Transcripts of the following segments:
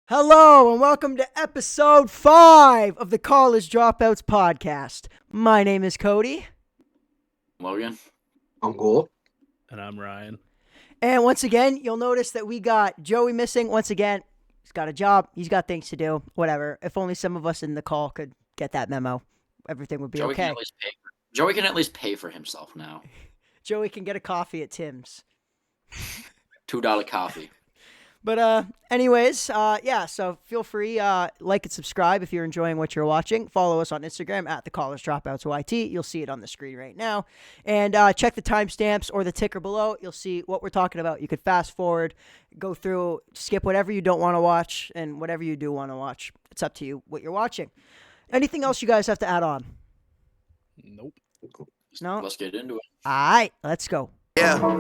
Hello and welcome to episode 5 of the College Dropouts podcast. My name is Cody. Logan. I'm cool. And I'm Ryan. And once again, you'll notice that we got Joey missing. Once again, he's got a job. He's got things to do. Whatever. If only some of us in the call could get that memo, everything would be Joey okay. Joey can at least pay for himself now. Joey can get a coffee at Tim's. $2 coffee. But anyways, so feel free, like and subscribe if you're enjoying what you're watching. Follow us on Instagram at the College Dropouts YT. You'll see it on the screen right now. And check the timestamps or the ticker below. You'll see what we're talking about. You could fast forward, go through, skip whatever you don't want to watch, and whatever you do want to watch. It's up to you what you're watching. Anything else you guys have to add on? Nope. No? Let's get into it. All right, let's go. Yeah.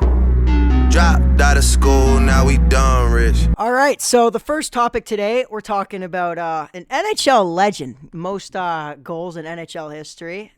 Dropped out of school, now we done rich. All right, so the first topic today, we're talking about an NHL legend, most goals in NHL history.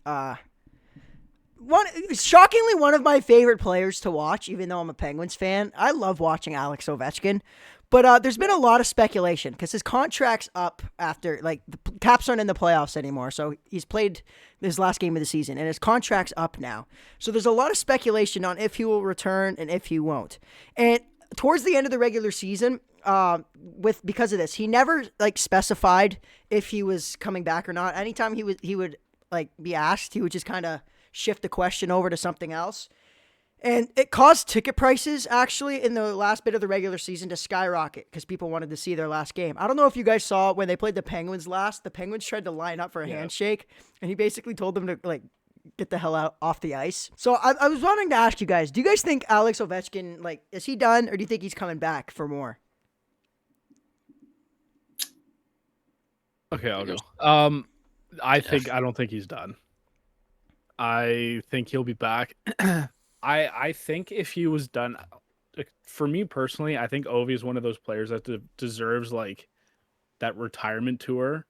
Shockingly, one of my favorite players to watch, even though I'm a Penguins fan. I love watching Alex Ovechkin. But there's been a lot of speculation because his contract's up after, the Caps aren't in the playoffs anymore. So he's played his last game of the season, and his contract's up now. So there's a lot of speculation on if he will return and if he won't. And towards the end of the regular season, because of this, he never specified if he was coming back or not. Anytime he would be asked, he would just kind of shift the question over to something else. And it caused ticket prices, actually, in the last bit of the regular season to skyrocket because people wanted to see their last game. I don't know if you guys saw when they played the Penguins last. The Penguins tried to line up for a handshake, and he basically told them to, get the hell out off the ice. So I was wanting to ask you guys, do you guys think Alex Ovechkin, is he done, or do you think he's coming back for more? Okay, I'll go. I don't think he's done. I think he'll be back. I think if he was done, for me personally, I think Ovi is one of those players that deserves that retirement tour.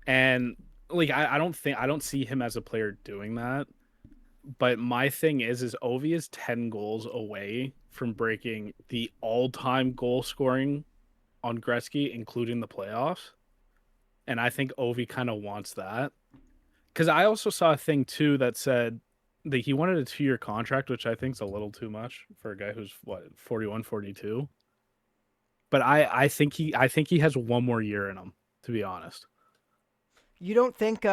And I don't see him as a player doing that. But my thing is Ovi is 10 goals away from breaking the all-time goal scoring on Gretzky, including the playoffs. And I think Ovi kind of wants that. Because I also saw a thing too that said that he wanted a 2-year contract, which I think is a little too much for a guy who's 41, 42. But I think he has one more year in him, to be honest. You don't think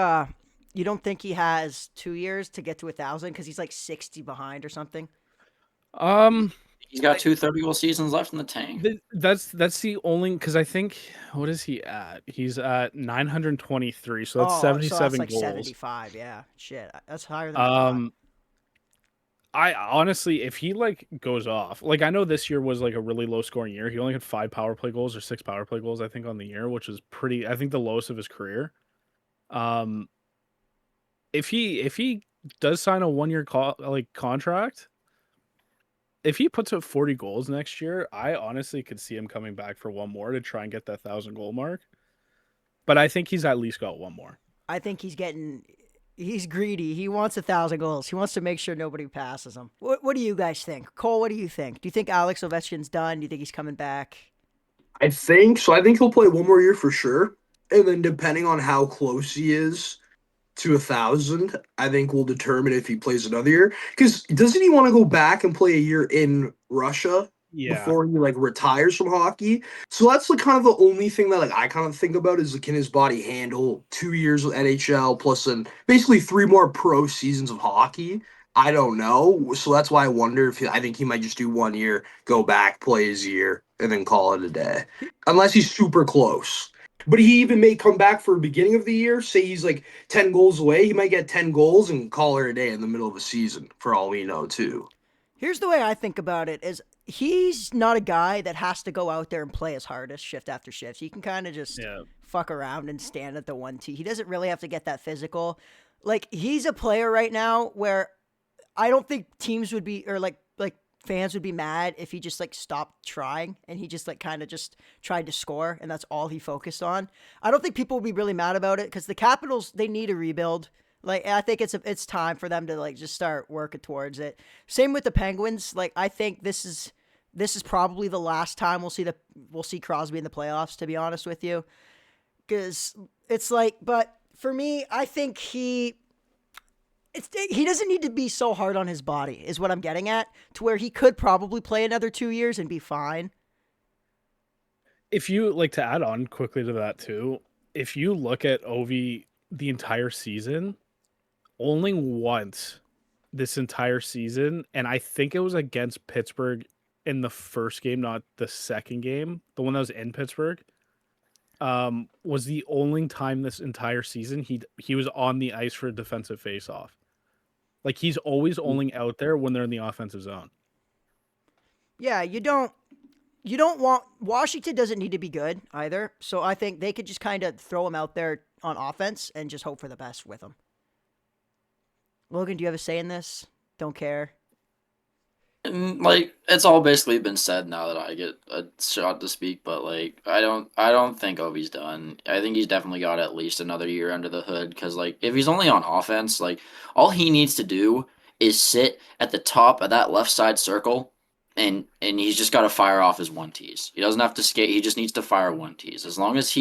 he has 2 years to get to 1,000 because he's 60 behind or something? He's got 2 30-goal seasons left in the tank. That's the only, because I think, what is he at? He's at 923, so that's 77 that's goals. 75, yeah. Shit, that's higher than I thought. I honestly, if he goes off, I know this year was a really low scoring year. He only had 5 power play goals or 6 power play goals, I think, on the year, which is pretty, I think, the lowest of his career. If he does sign a 1-year contract, if he puts up 40 goals next year, I honestly could see him coming back for one more to try and get that 1,000 goal mark. But I think he's at least got one more. I think he's greedy. He wants 1,000 goals. He wants to make sure nobody passes him. What do you guys think? Cole, what do you think? Do you think Alex Ovechkin's done? Do you think he's coming back? I think so. I think he'll play one more year for sure. And then depending on how close he is to 1,000, I think will determine if he plays another year. Because doesn't he want to go back and play a year in Russia before he retires from hockey? So that's kind of the only thing that I kind of think about is can his body handle 2 years with NHL plus then basically 3 more pro seasons of hockey? I don't know. So that's why I wonder if I think he might just do 1 year, go back, play his year, and then call it a day. Unless he's super close. But he even may come back for the beginning of the year. Say he's 10 goals away. He might get 10 goals and call it a day in the middle of a season, for all we know, too. Here's the way I think about it is he's not a guy that has to go out there and play his hardest shift after shift. He can kind of just fuck around and stand at the 1T. He doesn't really have to get that physical. He's a player right now where I don't think teams would be, or fans would be mad if he just stopped trying and he just kind of just tried to score and that's all he focused on. I don't think people will be really mad about it because the Capitals, they need a rebuild. I think it's time for them to just start working towards it. Same with the Penguins. I think this is this is probably the last time we'll see Crosby in the playoffs, to be honest with you. Because it's like, but for me, I think he doesn't need to be so hard on his body, is what I'm getting at, to where he could probably play another 2 years and be fine. If you like to add on quickly to that too, if you look at Ovi the entire season, only once this entire season, and I think it was against Pittsburgh in the first game, not the second game, the one that was in Pittsburgh, was the only time this entire season he was on the ice for a defensive faceoff. Like, he's always only out there when they're in the offensive zone. Yeah, you don't want Washington doesn't need to be good either. So I think they could just kind of throw him out there on offense and just hope for the best with him. Logan, do you have a say in this? Don't care. And, like, it's all basically been said now that I get a shot to speak, but like I don't think Ovi's done. I think he's definitely got at least another year under the hood because like if he's only on offense, like all he needs to do is sit at the top of that left side circle and he's just got to fire off his one tees. He doesn't have to skate, he just needs to fire one tees. As long as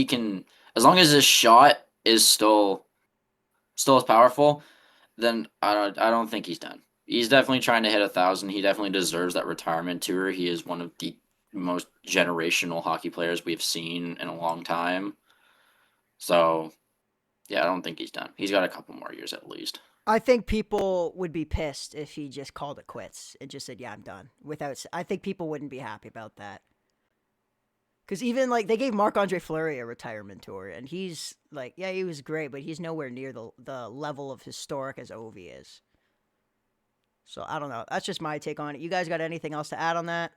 his shot is still as powerful, then I don't think he's done. He's definitely trying to hit 1,000. He definitely deserves that retirement tour. He is one of the most generational hockey players we've seen in a long time. So, yeah, I don't think he's done. He's got a couple more years at least. I think people would be pissed if he just called it quits and just said, "Yeah, I'm done." I think people wouldn't be happy about that. Because even like they gave Marc-Andre Fleury a retirement tour, and he's like, yeah, he was great, but he's nowhere near the level of historic as Ovi is. So I don't know. That's just my take on it. You guys got anything else to add on that?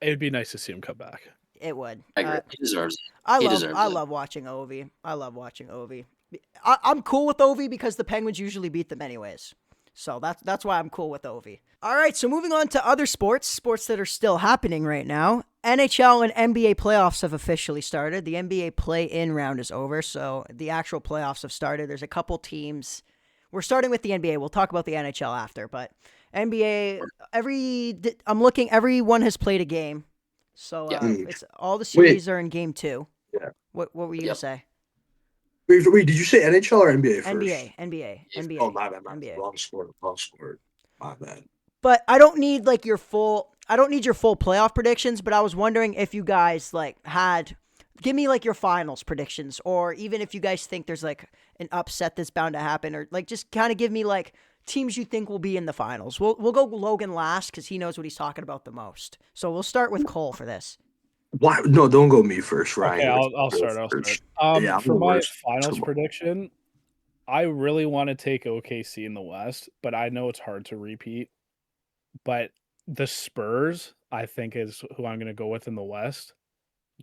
It'd be nice to see him come back. It would. I agree. He deserves it. I deserves it. love watching Ovi. I'm cool with Ovi because the Penguins usually beat them anyways. So that's why I'm cool with Ovi. All right, so moving on to other sports that are still happening right now. NHL and NBA playoffs have officially started. The NBA play-in round is over, so the actual playoffs have started. There's a couple teams. We're starting with the NBA. We'll talk about the NHL after, but NBA, everyone has played a game. So it's all the series are in game 2. Yeah. What were you going to say? Wait, did you say NHL or NBA first? NBA. Oh, my bad. NBA. Wrong sport. My bad. But I don't need your full playoff predictions, but I was wondering if you guys give me your finals predictions, or even if you guys think there's an upset that's bound to happen, or just kind of give me teams you think will be in the finals. We'll go Logan last because he knows what he's talking about the most. So we'll start with Cole for this. Why? No, don't go me first, Ryan. Okay, I'll start. For my finals prediction, I really want to take OKC in the West, but I know it's hard to repeat. But the Spurs, I think, is who I'm going to go with in the West.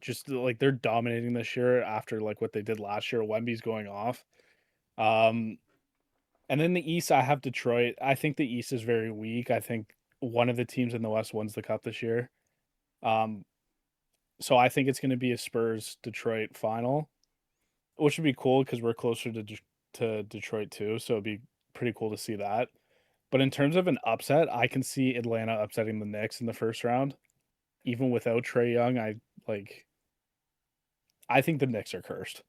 Just they're dominating this year after what they did last year. Wemby's going off. And then the East, I have Detroit. I think the East is very weak. I think one of the teams in the West wins the Cup this year. So I think it's going to be a Spurs-Detroit final, which would be cool because we're closer to Detroit too. So it'd be pretty cool to see that. But in terms of an upset, I can see Atlanta upsetting the Knicks in the first round. Even without Trae Young, I think the Knicks are cursed.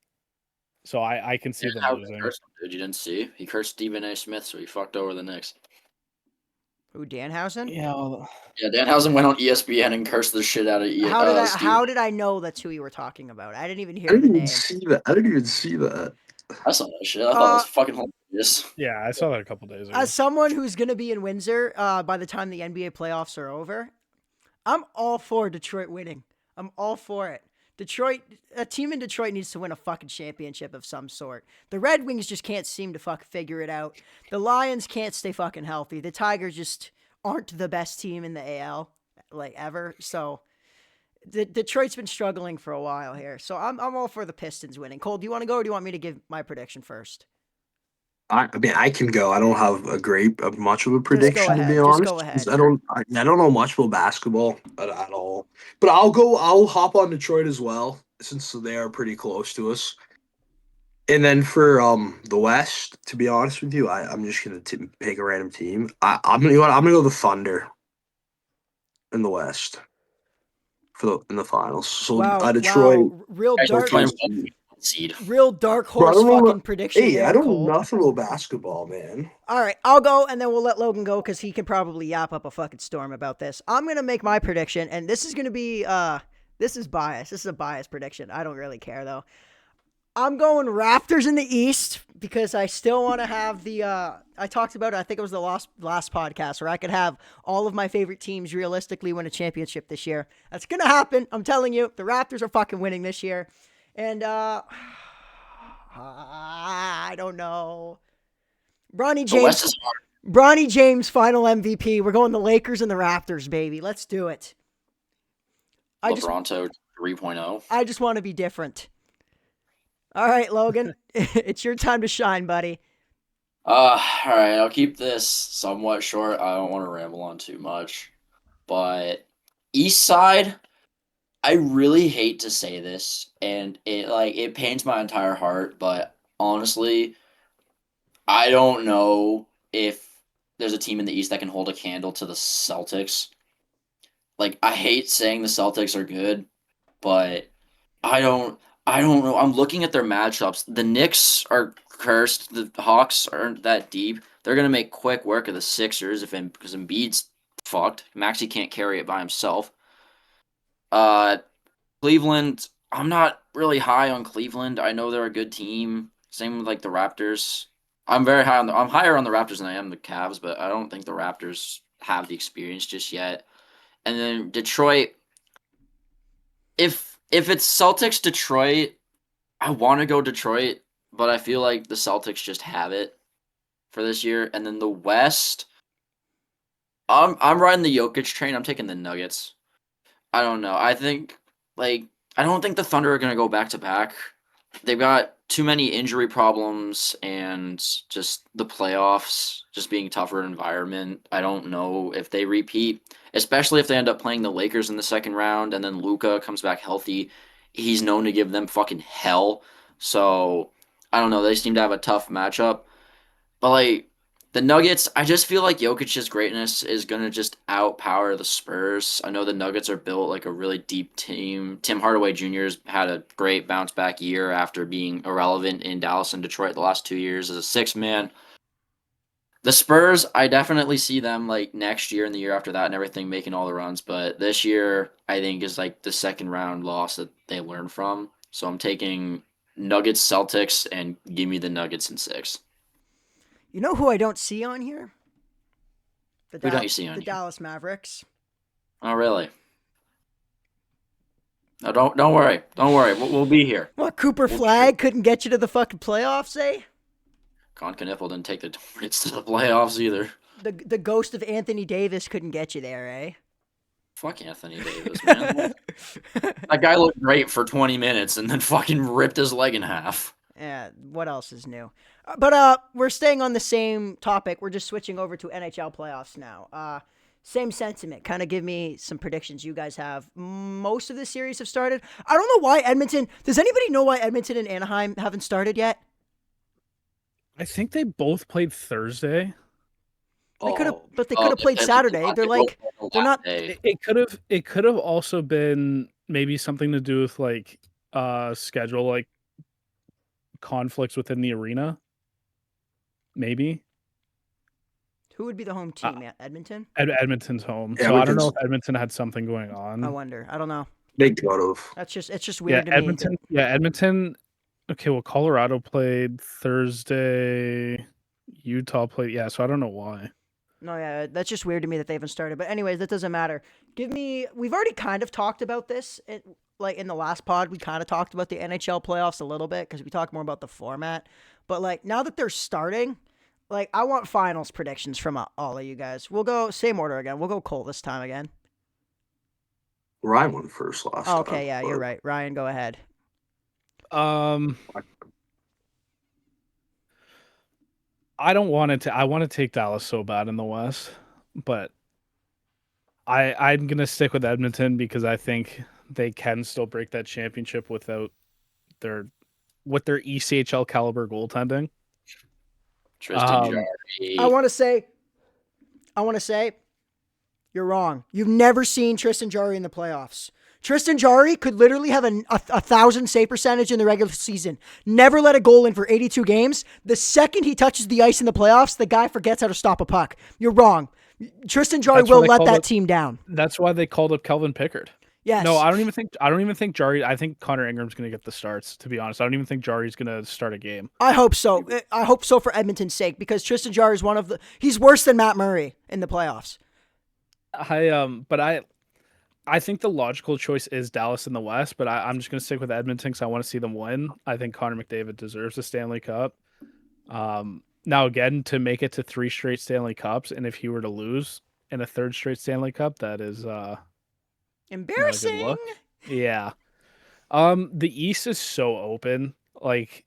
So I can see them losing. Dude, you didn't see? He cursed Stephen A. Smith, so he fucked over the Knicks. Who, Danhausen? Yeah, Danhausen went on ESPN and cursed the shit out of How did I know that's who you were talking about? I didn't even hear the name. I didn't even see that. I saw that shit. I thought it was fucking hilarious. Yeah, I saw that a couple days ago. As someone who's going to be in Windsor by the time the NBA playoffs are over, I'm all for Detroit winning. I'm all for it. A team in Detroit needs to win a fucking championship of some sort. The Red Wings just can't seem to figure it out. The Lions can't stay fucking healthy. The Tigers just aren't the best team in the AL ever. So Detroit's been struggling for a while here. So I'm all for the Pistons winning. Cole, do you want to go or do you want me to give my prediction first? I mean, I can go. I don't have much of a prediction to be honest. Just go ahead. I don't know much about basketball at all. But I'll hop on Detroit as well since they are pretty close to us. And then for the West, to be honest with you, I'm just gonna pick a random team. I'm gonna go the Thunder. in the West in the finals. So Wow, Detroit. wow, real Guys, we're dark, playing one seed. real dark Bro, I horse don't know. fucking prediction Hey, there, I don't Cole. know nothing about basketball, man. All right, I'll go, and then we'll let Logan go because he can probably yap up a fucking storm about this. I'm gonna make my prediction, and this is gonna be this is biased. This is a biased prediction. I don't really care though. I'm going Raptors in the East because I still want to have the. I talked about it. I think it was the last podcast where I could have all of my favorite teams realistically win a championship this year. That's gonna happen. I'm telling you, the Raptors are fucking winning this year, and I don't know. Bronny The West James, is hard. Bronny James, final MVP. We're going the Lakers and the Raptors, baby. Let's do it. LeBronto 3.0. I just want to be different. All right, Logan, it's your time to shine, buddy. All right, I'll keep this somewhat short. I don't want to ramble on too much. But East Side, I really hate to say this, and it pains my entire heart, but honestly, I don't know if there's a team in the East that can hold a candle to the Celtics. Like, I hate saying the Celtics are good, but I don't know. I'm looking at their matchups. The Knicks are cursed. The Hawks aren't that deep. They're gonna make quick work of the Sixers because Embiid's fucked. Maxey can't carry it by himself. Uh, Cleveland. I'm not really high on Cleveland. I know they're a good team. Same with like the Raptors. I'm higher on the Raptors than I am the Cavs, but I don't think the Raptors have the experience just yet. And then Detroit. If it's Celtics Detroit, I want to go Detroit, but I feel like the Celtics just have it for this year. And then the West, I'm riding the Jokic train. I'm taking the Nuggets. I don't know. I don't think the Thunder are gonna go back to back. They've got too many injury problems and just the playoffs just being tougher environment. I don't know if they repeat, especially if they end up playing the Lakers in the second round and then Luka comes back healthy. He's known to give them fucking hell. So I don't know. They seem to have a tough matchup. But like the Nuggets, I just feel like Jokic's greatness is gonna just outpower the Spurs. I know the Nuggets are built like a really deep team. Tim Hardaway Jr.'s had a great bounce back year after being irrelevant in Dallas and Detroit the last 2 years as a six man. The Spurs, I definitely see them like next year and the year after that and everything making all the runs, but this year I think is like the second round loss that they learn from. So I'm taking Nuggets Celtics and give me the Nuggets in 6. You know who I don't see on here? Who don't you see on the here? Dallas Mavericks. Oh, really? No, don't worry. Don't worry. We'll be here. What, Cooper Flag couldn't get you to the fucking playoffs, eh? Con Kniffel didn't take the Hornets to the playoffs either. The ghost of Anthony Davis couldn't get you there, eh? Fuck Anthony Davis, man. That guy looked great for 20 minutes and then fucking ripped his leg in half. Yeah, what else is new? But we're staying on the same topic. We're just switching over to NHL playoffs now. Same sentiment. Kind of give me some predictions you guys have. Most of the series have started. I don't know why Edmonton. Does anybody know why Edmonton and Anaheim haven't started yet? I think they both played Thursday. They could have played Saturday. They're not. It could have also been maybe something to do with like schedule like conflicts within the arena. Maybe. Who would be the home team? Edmonton? Edmonton's home. Yeah, So I don't know if Edmonton had something going on. I wonder. I don't know. They could have. It's just weird to me. Edmonton. Yeah, Edmonton. Okay, well, Colorado played Thursday. Utah played. Yeah, so I don't know why. No, yeah, that's just weird to me that they haven't started. But anyways, that doesn't matter. We've already kind of talked about this. Like in the last pod, we kind of talked about the NHL playoffs a little bit because we talked more about the format. But like now that they're starting, like I want finals predictions from all of you guys. We'll go same order again. We'll go Cole this time again. Ryan went first last time. Okay, yeah, you're right. Ryan, go ahead. I don't want it to. I want to take Dallas so bad in the West, but I'm gonna stick with Edmonton because I think they can still break that championship without their ECHL caliber goaltending. Tristan Jarry. I want to say, You're wrong. You've never seen Tristan Jarry in the playoffs. Tristan Jarry could literally have a 1,000 save percentage in the regular season. Never let a goal in for 82 games. The second he touches the ice in the playoffs, the guy forgets how to stop a puck. You're wrong. Tristan Jarry will let that team down. That's why they called up Kelvin Pickard. Yes. No, I don't even think Jarry. I think Connor Ingram's going to get the starts. To be honest, I don't even think Jarry's going to start a game. I hope so. I hope so for Edmonton's sake, because Tristan Jarry is he's worse than Matt Murray in the playoffs. I think the logical choice is Dallas in the West, but I'm just going to stick with Edmonton because I want to see them win. I think Connor McDavid deserves a Stanley Cup. Now, again, to make it to 3 straight Stanley Cups, and if he were to lose in a 3rd straight Stanley Cup, that is embarrassing. Yeah. The East is so open. Like,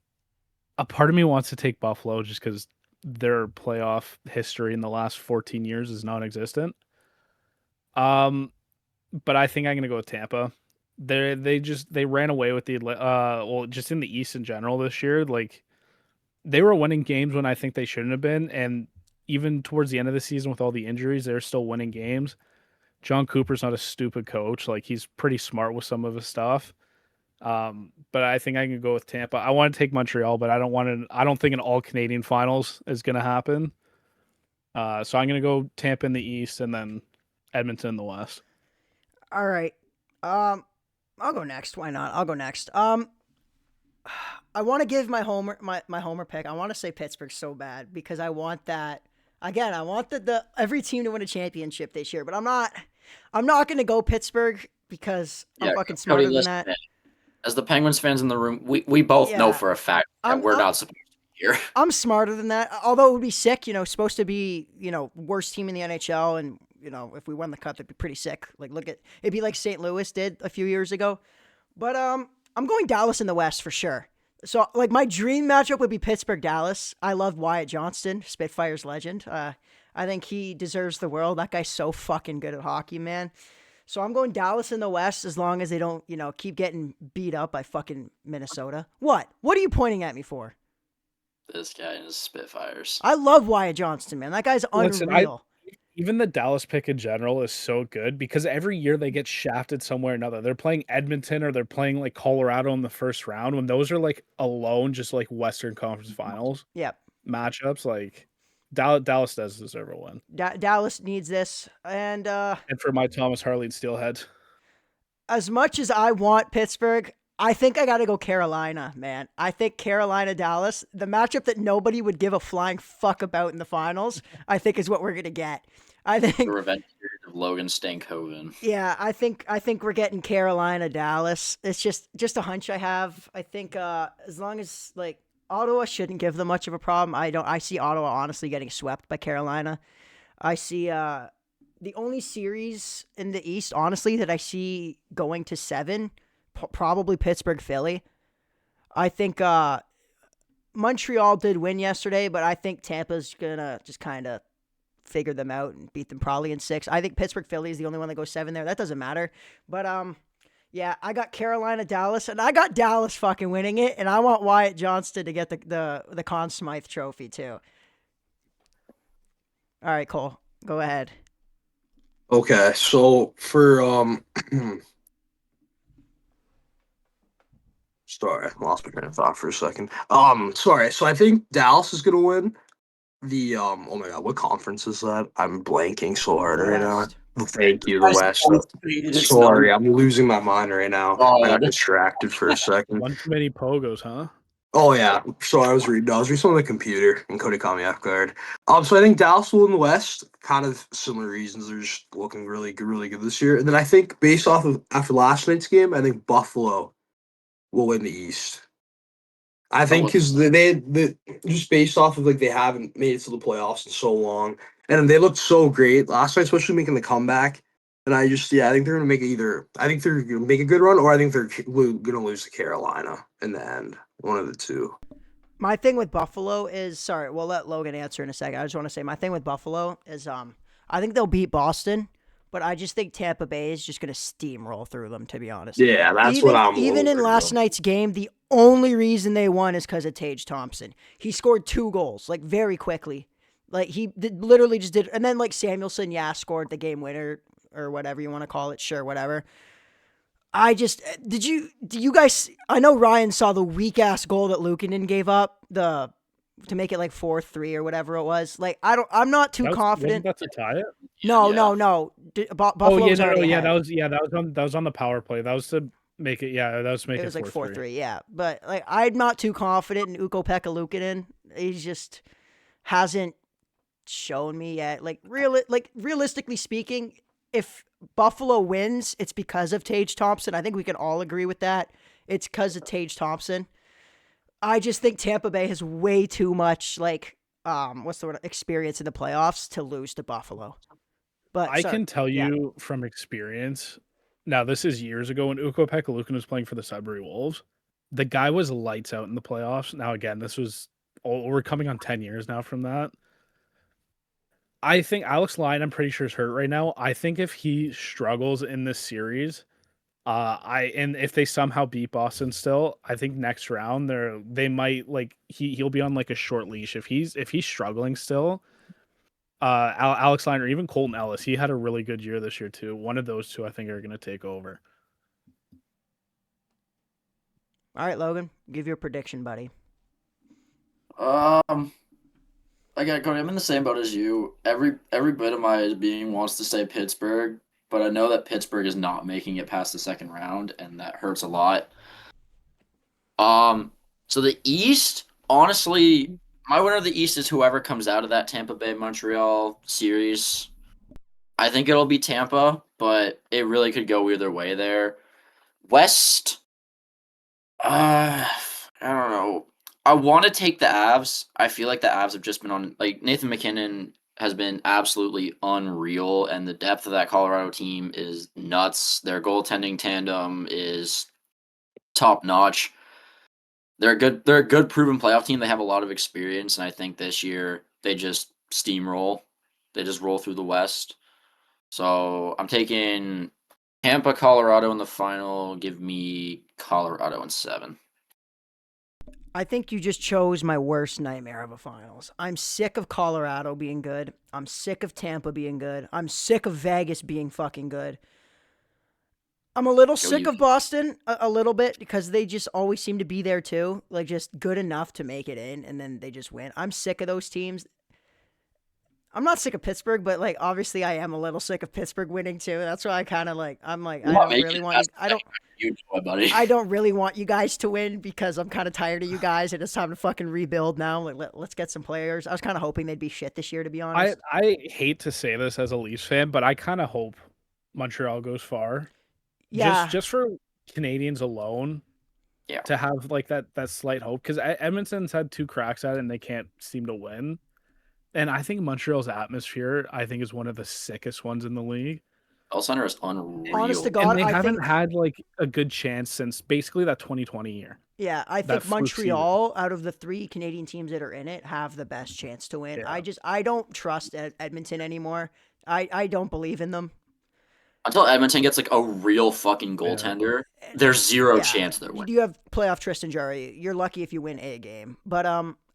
a part of me wants to take Buffalo just because their playoff history in the last 14 years is non-existent. But I think I'm gonna go with Tampa. They ran away with just in the East in general this year. Like, they were winning games when I think they shouldn't have been, and even towards the end of the season with all the injuries, they're still winning games. John Cooper's not a stupid coach. Like, he's pretty smart with some of his stuff. But I think I can go with Tampa. I want to take Montreal, but I don't think an all Canadian finals is gonna happen. So I'm gonna go Tampa in the East and then Edmonton in the West. All right. I'll go next. Why not? I'll go next. I want to give my homer pick. I want to say Pittsburgh so bad because I want that. Again, I want every team to win a championship this year, but I'm not going to go Pittsburgh because I'm fucking smarter than that. As the Penguins fans in the room, we both know for a fact that we're not supposed to be here. I'm smarter than that. Although it would be sick, supposed to be, worst team in the NHL, and if we won the cup, it'd be pretty sick. Like, it'd be like St. Louis did a few years ago. But I'm going Dallas in the West for sure. So, like, my dream matchup would be Pittsburgh-Dallas. I love Wyatt Johnston, Spitfires legend. I think he deserves the world. That guy's so fucking good at hockey, man. So I'm going Dallas in the West as long as they don't, keep getting beat up by fucking Minnesota. What? What are you pointing at me for? This guy and his Spitfires. I love Wyatt Johnston, man. That guy's unreal. Even the Dallas pick in general is so good because every year they get shafted somewhere or another. They're playing Edmonton or they're playing like Colorado in the first round when those are like alone, just like Western Conference Finals matchups. Like Dallas does deserve a win. Dallas needs this. And for my Thomas Harley and Steelhead. As much as I want Pittsburgh, I think I got to go Carolina, man. I think Carolina-Dallas, the matchup that nobody would give a flying fuck about in the finals, I think is what we're going to get. I think the revenge period of Logan Stankoven. Yeah, I think we're getting Carolina-Dallas. It's just a hunch I have. I think as long as like Ottawa shouldn't give them much of a problem. I see Ottawa honestly getting swept by Carolina. I see the only series in the East, honestly, that I see going to 7, probably Pittsburgh-Philly. I think Montreal did win yesterday, but I think Tampa's gonna just kind of figure them out and beat them probably in 6. I think Pittsburgh-Philly is the only one that goes 7 there. That doesn't matter. But yeah, I got Carolina-Dallas, and I got Dallas fucking winning it, and I want Wyatt Johnston to get the Conn Smythe trophy too. All right, Cole, go ahead. Okay, so for sorry, I lost my train of thought for a second. Sorry, so I think Dallas is gonna win the oh my god, what conference is that? I'm blanking so hard right now. Thank you, the West. Sorry, I'm losing my mind right now. I got distracted for a second. One too many pogos, huh? Oh yeah. So I was reading something on the computer and Cody caught me off guard. So I think Dallas will win the West. Kind of similar reasons. They're just looking really good this year. And then I think based off of after last night's game, I think Buffalo will win the East. I think because they just based off of like they haven't made it to the playoffs in so long, and they looked so great last night, especially making the comeback. And I think they're gonna make they're gonna make a good run, or I think they're gonna lose to Carolina in the end. One of the two. My thing with Buffalo is sorry. We'll let Logan answer in a second. I just want to say my thing with Buffalo is I think they'll beat Boston. But I just think Tampa Bay is just going to steamroll through them, to be honest. Yeah, that's what I'm Even in last night's game, the only reason they won is because of Tage Thompson. He scored 2 goals, like, very quickly. Like he literally just did, and then like Samuelson, scored the game winner or whatever you want to call it. Sure, whatever. Do you guys? I know Ryan saw the weak ass goal that Luukkonen gave up to make it like 4-3 or whatever it was. Like I'm not too confident. Wasn't that to tie it? No. Buffalo was already ahead. That was on the power play. That was to make it. Yeah, that was to make it. It was like 4-3. 4-3. Yeah, but like I'm not too confident in Ukko-Pekka Luukkonen. He just hasn't shown me yet. Realistically speaking, if Buffalo wins, it's because of Tage Thompson. I think we can all agree with that. It's because of Tage Thompson. I just think Tampa Bay has way too much experience in the playoffs to lose to Buffalo. But I can tell you from experience. Now, this is years ago when Ukko-Pekka Luukkonen was playing for the Sudbury Wolves. The guy was lights out in the playoffs. Now, again, we're coming on 10 years now from that. I think Alex Lyon, I'm pretty sure, is hurt right now. I think if he struggles in this series, and if they somehow beat Boston still, I think next round they might he'll be on like a short leash if he's struggling still. Alex Lyon or even Colton Ellis, he had a really good year this year too. One of those two, I think, are going to take over. All right, Logan, give your prediction, buddy. Again, Cody, I'm in the same boat as you. Every bit of my being wants to say Pittsburgh, but I know that Pittsburgh is not making it past the second round, and that hurts a lot. So the East, honestly, my winner of the East is whoever comes out of that Tampa Bay Montreal series. I think it'll be Tampa, but it really could go either way there. West, I don't know. I want to take the Avs. I feel like the Avs have just been on, like, Nathan McKinnon has been absolutely unreal, and the depth of that Colorado team is nuts. Their goaltending tandem is top notch. They're a good proven playoff team. They have a lot of experience, and I think this year they just steamroll. They just roll through the West. So I'm taking Tampa, Colorado in the final. Give me Colorado in 7. I think you just chose my worst nightmare of a finals. I'm sick of Colorado being good. I'm sick of Tampa being good. I'm sick of Vegas being fucking good. I'm a little sick of Boston, a little bit, because they just always seem to be there too. Like, just good enough to make it in, and then they just win. I'm sick of those teams. I'm not sick of Pittsburgh, but like obviously I am a little sick of Pittsburgh winning too. That's why I kind of like I don't really want I don't really want you guys to win because I'm kind of tired of you guys and it's time to fucking rebuild now. Like let's get some players. I was kind of hoping they'd be shit this year, to be honest. I hate to say this as a Leafs fan, but I kind of hope Montreal goes far. Yeah, just for Canadians alone. Yeah, to have like that slight hope, because Edmonton's had 2 cracks at it and they can't seem to win. And I think Montreal's atmosphere, I think, is one of the sickest ones in the league. Bell Center is unreal. Honest to God, and they haven't had like a good chance since basically that 2020 year. Yeah, I think Montreal, out of the 3 Canadian teams that are in it, have the best chance to win. Yeah. I don't trust Edmonton anymore. I don't believe in them. Until Edmonton gets like a real fucking goaltender, there's zero chance they're winning. You have playoff Tristan Jarry. You're lucky if you win a game. But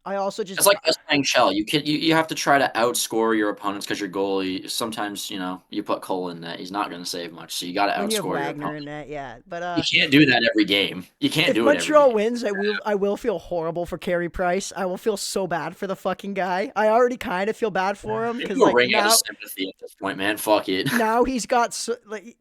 I also just... It's like us playing Shell. You have to try to outscore your opponents because your goalie, sometimes, you put Cole in net. He's not going to save much, so you got to outscore your opponent. In net, yeah. But you can't do that every game. You can't do it every game. If Montreal wins, I will feel horrible for Carey Price. I will feel so bad for the fucking guy. I already kind of feel bad for him. You're ring out of sympathy at this point, man. Fuck it. Now he's got...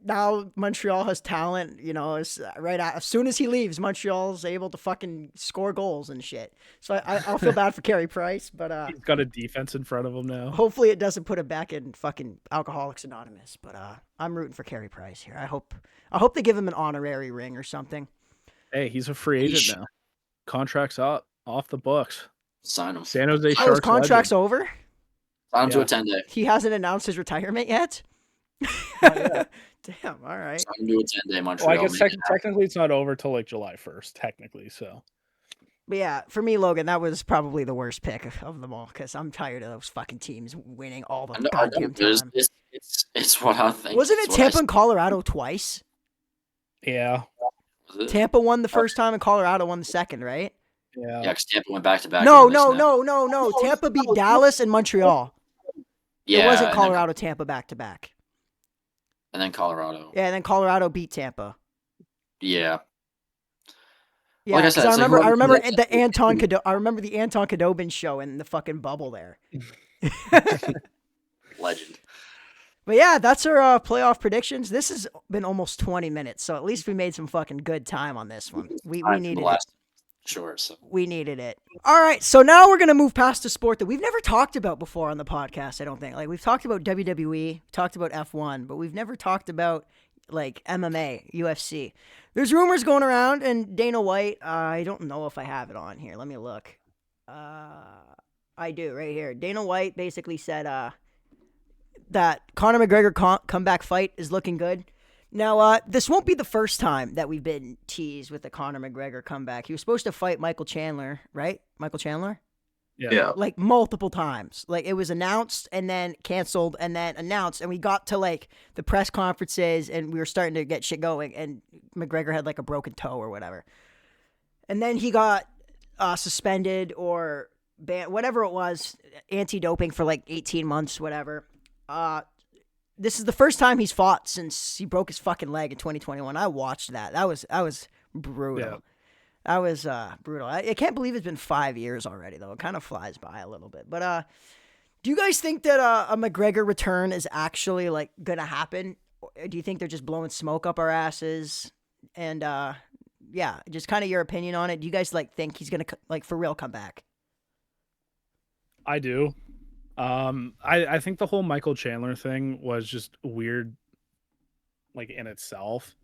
now Montreal has talent, as soon as he leaves, Montreal's able to fucking score goals and shit. So I'll feel bad for Carey Price. But he's got a defense in front of him now. Hopefully it doesn't put him back in fucking Alcoholics Anonymous. But I'm rooting for Carey Price here. I hope they give him an honorary ring or something. Hey, he's a free agent now. Contract's up, off the books. Sign him. San Jose Sharks. His contract's over? Sign him to a 10-day. He hasn't announced his retirement yet? Damn, all right. Sign him to a 10-day Montreal. Well, I guess technically it's not over till like July 1st, technically, so. But yeah, for me, Logan, that was probably the worst pick of them all because I'm tired of those fucking teams winning all the goddamn time. It's what I think. Wasn't it Tampa and Colorado twice? Yeah. Tampa won the first time and Colorado won the second, right? Yeah, because Tampa went back to back. No. Tampa beat Dallas and Montreal. Yeah, It wasn't and Colorado, Tampa back to back. then Colorado. Yeah, and then Colorado beat Tampa. Yeah. Yeah, Like I because said, I it's like remember whoever- the Anton Khudobin show in the fucking bubble there. legend. But yeah, that's our playoff predictions. This has been almost 20 minutes, so at least we made some fucking good time on this one. We needed it. Sure. So We needed it. All right, so now we're gonna move past a sport that we've never talked about before on the podcast. I don't think. Like we've talked about WWE, talked about F1, but we've never talked about like MMA, UFC. There's rumors going around, and Dana White. I don't know if I have it on here. Let me look. I do right here. Dana White basically said that Conor McGregor comeback fight is looking good. Now, this won't be the first time that we've been teased with the Conor McGregor comeback. He was supposed to fight Michael Chandler, right? Michael Chandler? Yeah. Like multiple times. Like it was announced and then canceled and then announced. And we got to like the press conferences and we were starting to get shit going. And McGregor had like a broken toe or whatever. And then he got suspended or banned, whatever it was, anti-doping for like 18 months, whatever. This is the first time he's fought since he broke his fucking leg in 2021. I watched that. That was brutal. Yeah. That was brutal. I can't believe it's been 5 years already, though. It kind of flies by a little bit. But do you guys think that a McGregor return is actually like gonna happen? Or do you think they're just blowing smoke up our asses? And yeah, just kind of your opinion on it. Do you guys like think he's gonna like for real come back? I do. I think the whole Michael Chandler thing was just weird, like in itself.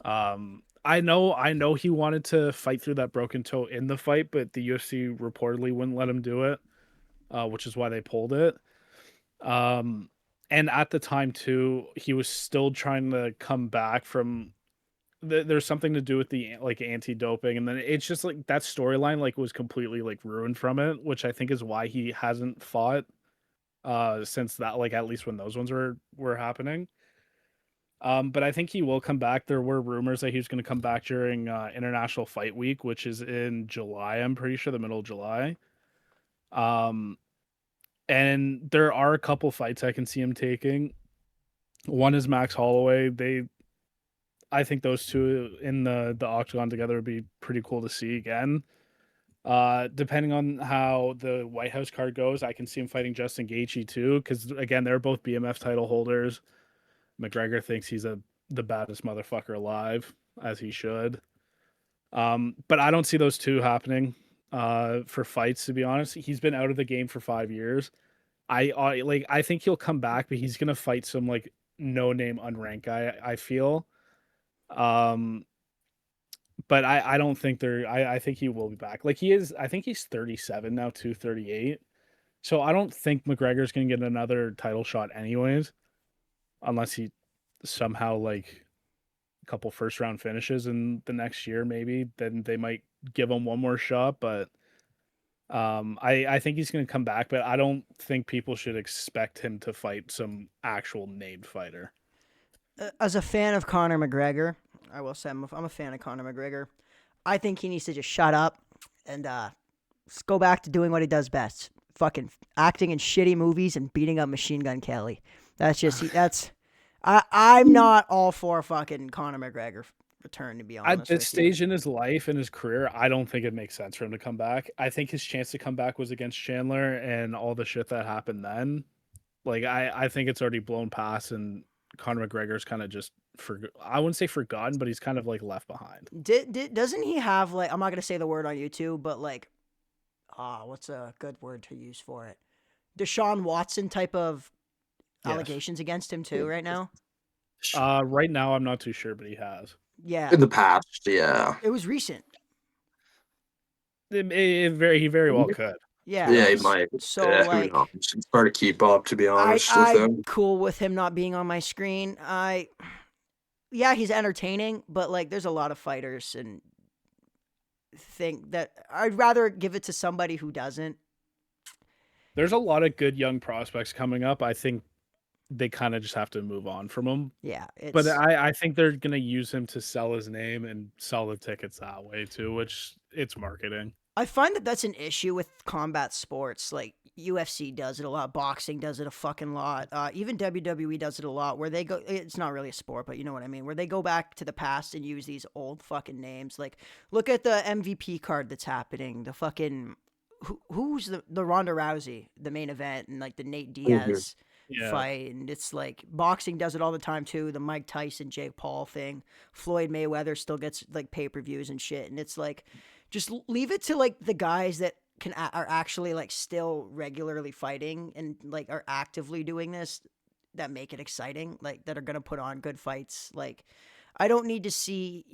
I know he wanted to fight through that broken toe in the fight, but the UFC reportedly wouldn't let him do it, which is why they pulled it. And at the time too, he was still trying to come back from. There's something to do with the like anti-doping, and then it's just like that storyline like was completely like ruined from it, which I think is why he hasn't fought since that, like at least when those ones were happening. But I think he will come back. There were rumors that he was going to come back during International Fight Week, which is in July. I'm pretty sure the middle of July. And there are a couple fights I can see him taking. One is Max Holloway. I think those two in the octagon together would be pretty cool to see again. Depending on how the White House card goes, I can see him fighting Justin Gaethje too, because again, they're both BMF title holders. McGregor thinks he's the baddest motherfucker alive, as he should. But I don't see those two happening for fights, to be honest. He's been out of the game for 5 years. I think he'll come back, but he's gonna fight some like no-name unranked guy, I feel. But I don't think I think he will be back. Like he is, I think he's 37 now, 38. So I don't think McGregor's gonna get another title shot anyways, unless he somehow like a couple first round finishes in the next year, maybe. Then they might give him one more shot. But I think he's gonna come back, but I don't think people should expect him to fight some actual named fighter. As a fan of Conor McGregor, I will say I'm a fan of Conor McGregor. I think he needs to just shut up and just go back to doing what he does best. Fucking acting in shitty movies and beating up Machine Gun Kelly. That's just I'm not all for fucking Conor McGregor return, to be honest. At this stage in his life and his career, I don't think it makes sense for him to come back. I think his chance to come back was against Chandler and all the shit that happened then. Like I think it's already blown past, and Conor McGregor's kind of just I wouldn't say forgotten, but he's kind of like left behind. Doesn't he have like, I'm not gonna say the word on YouTube, but like, what's a good word to use for it? Deshaun Watson type of allegations against him too right now. Right now I'm not too sure, but he has. Yeah. In the past, yeah. It was recent. He very well could. Yeah. Yeah, he might. So yeah, like, who knows? It's hard to keep up, to be honest with I'm him. cool with him not being on my screen. Yeah, he's entertaining, but like, there's a lot of fighters and think that I'd rather give it to somebody who doesn't. There's a lot of good young prospects coming up. I think they kind of just have to move on from him. Yeah. But I think they're going to use him to sell his name and sell the tickets that way too, which it's marketing. I find that that's an issue with combat sports. Like UFC does it a lot, boxing does it a fucking lot. Even WWE does it a lot. Where they go, it's not really a sport, but you know what I mean. Where they go back to the past and use these old fucking names. Like, look at the MVP card that's happening. The fucking who's the Ronda Rousey, the main event, and like the Nate Diaz fight, and it's like boxing does it all the time too. The Mike Tyson, Jake Paul thing. Floyd Mayweather still gets like pay-per-views and shit, and it's like. Just leave it to like the guys that are actually like still regularly fighting and like are actively doing this that make it exciting, like that are gonna put on good fights. Like I don't need to see,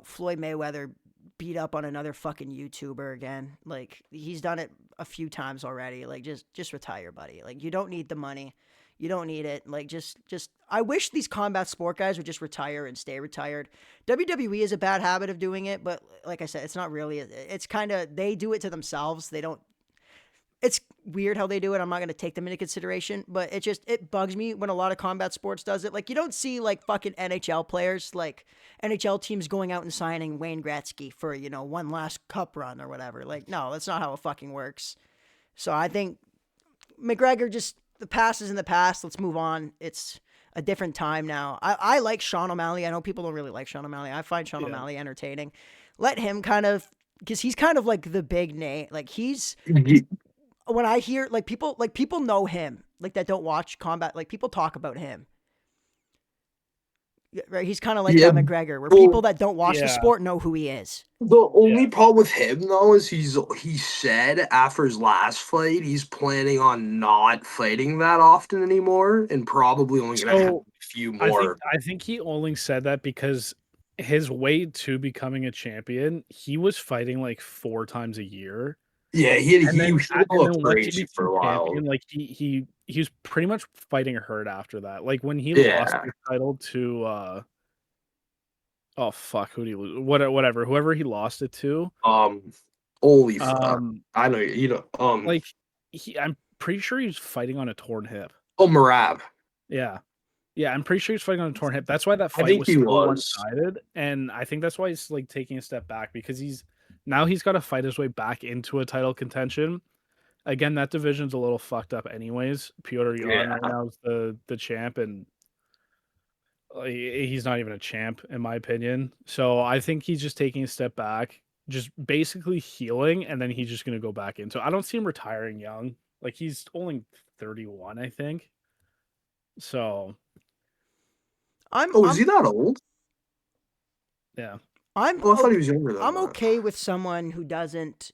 Floyd Mayweather beat up on another fucking YouTuber again. Like he's done it a few times already. Like just retire, buddy. Like you don't need the money. You don't need it. Like just I wish these combat sport guys would just retire and stay retired. WWE is a bad habit of doing it, but like I said, it's not really. It's kind of they do it to themselves. They don't. It's weird how they do it. I'm not going to take them into consideration, but it bugs me when a lot of combat sports does it. Like you don't see like fucking NHL players, like NHL teams going out and signing Wayne Gretzky for, one last cup run or whatever. Like, no, that's not how it fucking works. So I think McGregor the past is in the past. Let's move on. It's a different time now. I like Sean O'Malley. I know people don't really like Sean O'Malley. I find Sean O'Malley entertaining. Let him because he's kind of like the big name. Like when I hear people know him, like that don't watch combat, like people talk about him. Right, he's kind of like McGregor, where people that don't watch the sport know who he is. The only problem with him though is he said after his last fight he's planning on not fighting that often anymore, and probably only gonna have a few more. I think he only said that because his way to becoming a champion, he was fighting like 4 times a year. Yeah, he was crazy for a while. Like he was pretty much fighting hurt after that. Like when he lost the title to oh fuck, who did he lose? Whatever, whoever he lost it to. Holy fuck. I know like I'm pretty sure he was fighting on a torn hip. Oh, Marab. Yeah. Yeah, I'm pretty sure he's fighting on a torn hip. That's why that fight was so one-sided, and I think that's why he's like taking a step back because he's got to fight his way back into a title contention. Again, that division's a little fucked up, anyways. Piotr Jan right now is the champ, and he's not even a champ in my opinion. So I think he's just taking a step back, just basically healing, and then he's just gonna go back into. I don't see him retiring young. Like he's only 31, I think. So. Is he that old? Yeah. I thought he was younger though. I'm okay with someone who doesn't,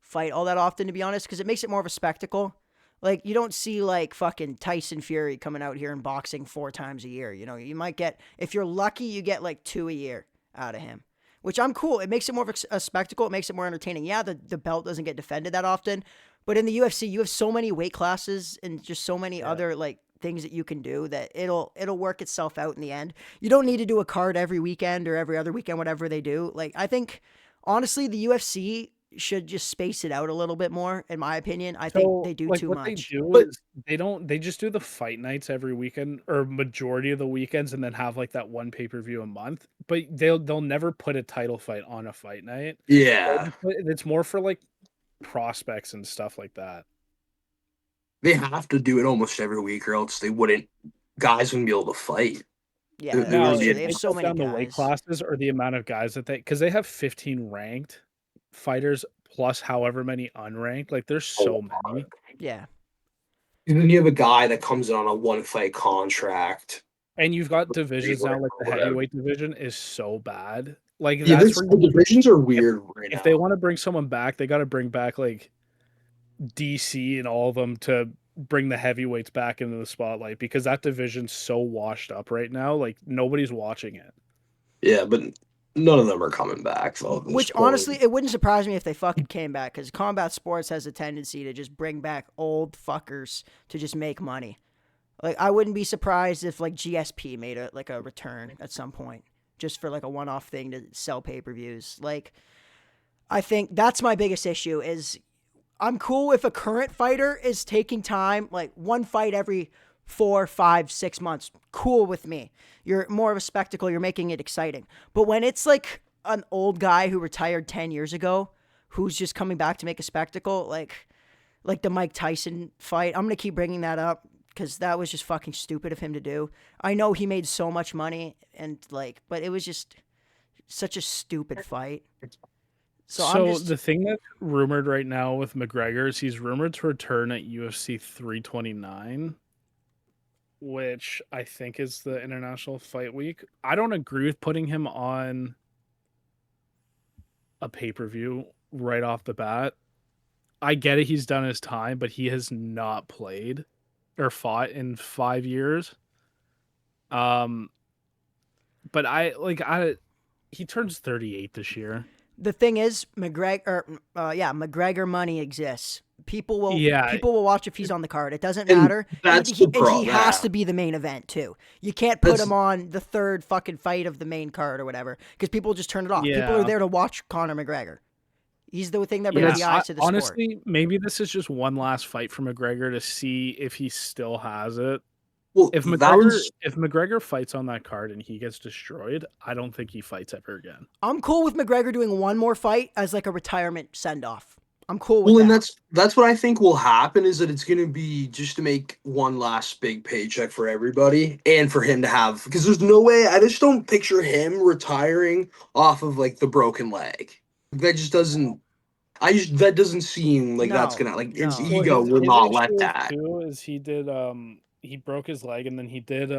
fight all that often, to be honest, because it makes it more of a spectacle. Like, you don't see, like, fucking Tyson Fury coming out here and boxing 4 times a year. You might get, if you're lucky, you get, like, 2 a year out of him, which I'm cool. It makes it more of a spectacle. It makes it more entertaining. Yeah, the belt doesn't get defended that often, but in the UFC, you have so many weight classes and just so many other, like, things that you can do that it'll work itself out in the end. You don't need to do a card every weekend or every other weekend, whatever they do. Like, I think, honestly, the UFC should just space it out a little bit more, in my opinion. I think they do too much. They just do the fight nights every weekend or majority of the weekends and then have like that one pay-per-view a month, but they'll never put a title fight on a fight night. Yeah. It's more for like prospects and stuff like that. They have to do it almost every week or else guys wouldn't be able to fight. Yeah, they have so many guys. The weight classes or the amount of guys that because they have 15 ranked fighters plus however many unranked. Like there's so many. Yeah. And then you have a guy that comes in on a 1-fight contract. And you've got divisions now, like the heavyweight division is so bad. Like the divisions are weird right now. If they want to bring someone back, they got to bring back like DC and all of them to bring the heavyweights back into the spotlight because that division's so washed up right now. Like nobody's watching it. Yeah, but none of them are coming back. Which honestly, it wouldn't surprise me if they fucking came back because combat sports has a tendency to just bring back old fuckers to just make money. Like I wouldn't be surprised if like GSP made a return at some point just for like a one-off thing to sell pay-per-views. Like I think that's my biggest issue is I'm cool if a current fighter is taking time, like one fight every 4, 5, 6 months. Cool with me. You're more of a spectacle. You're making it exciting. But when it's like an old guy who retired 10 years ago who's just coming back to make a spectacle, like the Mike Tyson fight. I'm gonna keep bringing that up because that was just fucking stupid of him to do. I know he made so much money but it was just such a stupid fight. So the thing that's rumored right now with McGregor is he's rumored to return at UFC 329, which I think is the International Fight Week. I don't agree with putting him on a pay-per-view right off the bat. I get it, he's done his time, but he has not played or fought in 5 years. But he turns 38 this year. The thing is, McGregor money exists. People will watch if he's on the card. It doesn't matter. That's He has to be the main event too. You can't put him on the third fucking fight of the main card or whatever because people just turn it off. Yeah. People are there to watch Conor McGregor. He's the thing that brings the eyes to the sport. Honestly, maybe this is just one last fight for McGregor to see if he still has it. Well, if McGregor fights on that card and he gets destroyed, I don't think he fights ever again. I'm cool with McGregor doing one more fight as like a retirement send-off. I'm cool with that. And that's what I think will happen is that it's going to be just to make one last big paycheck for everybody and for him to have, because there's no way, I just don't picture him retiring off of like the broken leg. That just doesn't, that doesn't seem like that's going to, his ego will not let that. Too is he did, he broke his leg and then he did,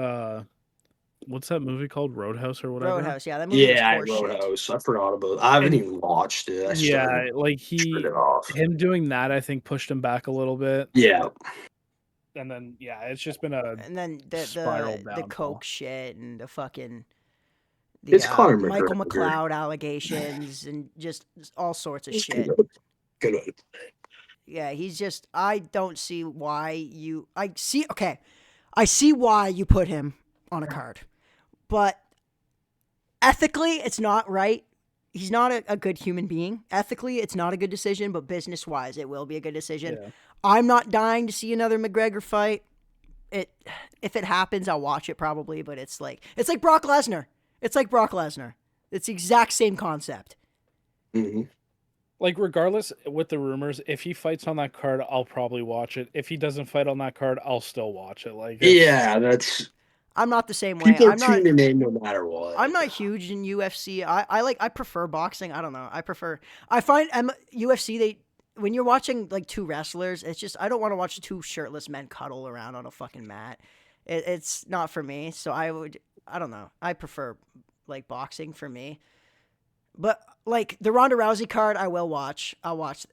what's that movie called? Roadhouse or whatever? Roadhouse, yeah. That movie was Roadhouse. I forgot about it. I haven't even watched it. Him doing that, I think, pushed him back a little bit. Yeah. And then, it's just been the coke shit and the fucking it's Conor Michael McGregor. McLeod allegations and just all sorts of shit. Good. Yeah, he's just. I don't see why I see why you put him on a card, but ethically, it's not right. He's not a good human being. Ethically, it's not a good decision, but business-wise, it will be a good decision. Yeah. I'm not dying to see another McGregor fight. If it happens, I'll watch it probably, but it's like Brock Lesnar. It's like Brock Lesnar. It's the exact same concept. Mm-hmm. Like, regardless, with the rumors, if he fights on that card, I'll probably watch it. If he doesn't fight on that card, I'll still watch it. I'm not the same way. People are tuning in no matter what. I'm not huge in UFC. I prefer boxing. I don't know. I find UFC, when you're watching like two wrestlers, it's just, I don't want to watch two shirtless men cuddle around on a fucking mat. It's not for me. So I don't know. I prefer like boxing for me. But like the Ronda Rousey card, I will watch. I'll watch.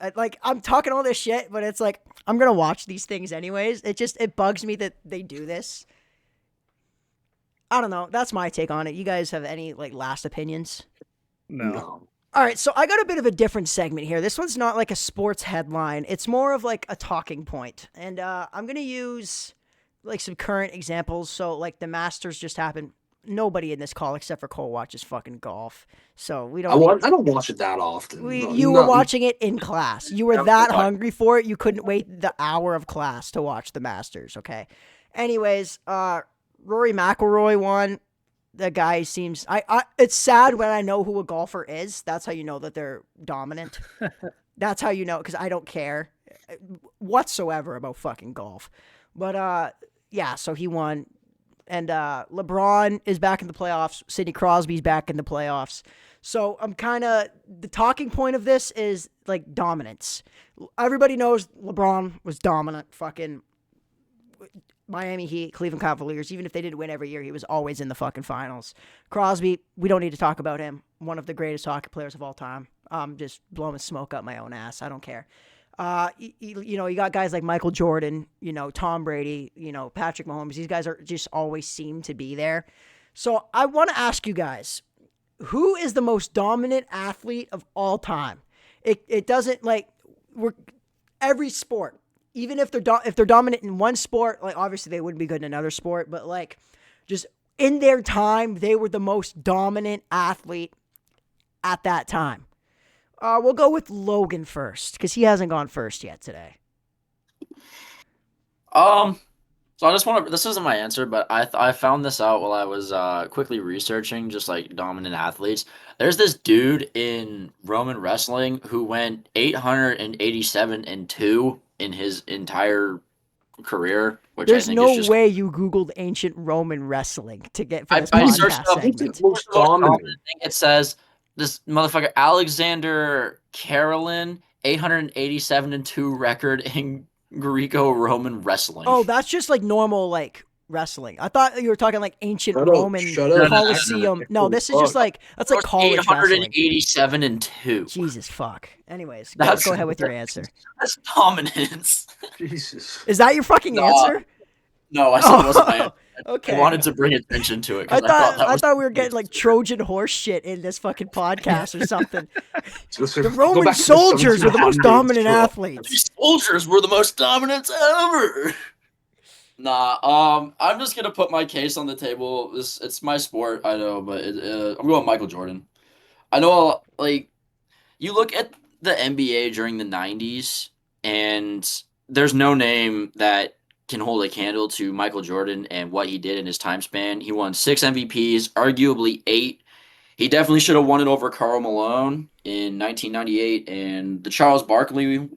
I'm talking all this shit, but it's like I'm gonna watch these things anyways. It bugs me that they do this. I don't know. That's my take on it. You guys have any like last opinions? No. All right, so I got a bit of a different segment here. This one's not like a sports headline. It's more of like a talking point. And I'm going to use like some current examples. So like the Masters just happened. Nobody in this call except for Cole watches fucking golf. So we don't I don't watch it that often. You were watching it in class. You were that hungry for it. You couldn't wait the hour of class to watch the Masters, okay? Anyways, Rory McIlroy won. The guy seems... it's sad when I know who a golfer is. That's how you know that they're dominant. That's how you know, because I don't care whatsoever about fucking golf. But, yeah, so he won. And LeBron is back in the playoffs. Sidney Crosby's back in the playoffs. So I'm kind of... The talking point of this is, like, dominance. Everybody knows LeBron was dominant. Fucking... Miami Heat, Cleveland Cavaliers, even if they didn't win every year, he was always in the fucking finals. Crosby, we don't need to talk about him. One of the greatest hockey players of all time. Just blowing smoke up my own ass. I don't care. You got guys like Michael Jordan, Tom Brady, Patrick Mahomes. These guys are just always seem to be there. So I want to ask you guys, who is the most dominant athlete of all time? It doesn't every sport. Even if they're dominant in one sport, like obviously they wouldn't be good in another sport, but like just in their time, they were the most dominant athlete at that time. We'll go with Logan first because he hasn't gone first yet today. So I just want to. This isn't my answer, but I found this out while I was quickly researching just like dominant athletes. There's this dude in Roman wrestling who went 887-2 in his entire career, which I There's think is no just. way you Googled ancient Roman wrestling to get for this I searched podcast up Who's the segment. what's most the most dominant? dominant thing. It says this motherfucker Alexander Karelin 887-2 record in Greco-Roman wrestling. Oh, that's just like normal like wrestling. I thought you were talking like ancient Shut up, Roman shut No, up. no, no, Colosseum. No, Holy this is just fuck. like that's like college wrestling. 887-2. Jesus fuck. Anyways, go That's ahead with your answer. That's dominance. Jesus. Is that your fucking No, answer? No, I said it wasn't my answer. Okay. I wanted to bring attention to it I because I thought thought that was. we were getting like Trojan horse shit in this fucking podcast or something. The The Roman soldiers were the most dominant athletes. These soldiers were the most dominant ever. Nah, I'm just gonna put my case on the table. It's my sport, I know, but I'm going Michael Jordan. I know, like, you look at the NBA during the '90s, and there's no name that can hold a candle to Michael Jordan and what he did in his time span. He won 6 MVPs, arguably 8. He definitely should have won it over Karl Malone in 1998 and the Charles Barkley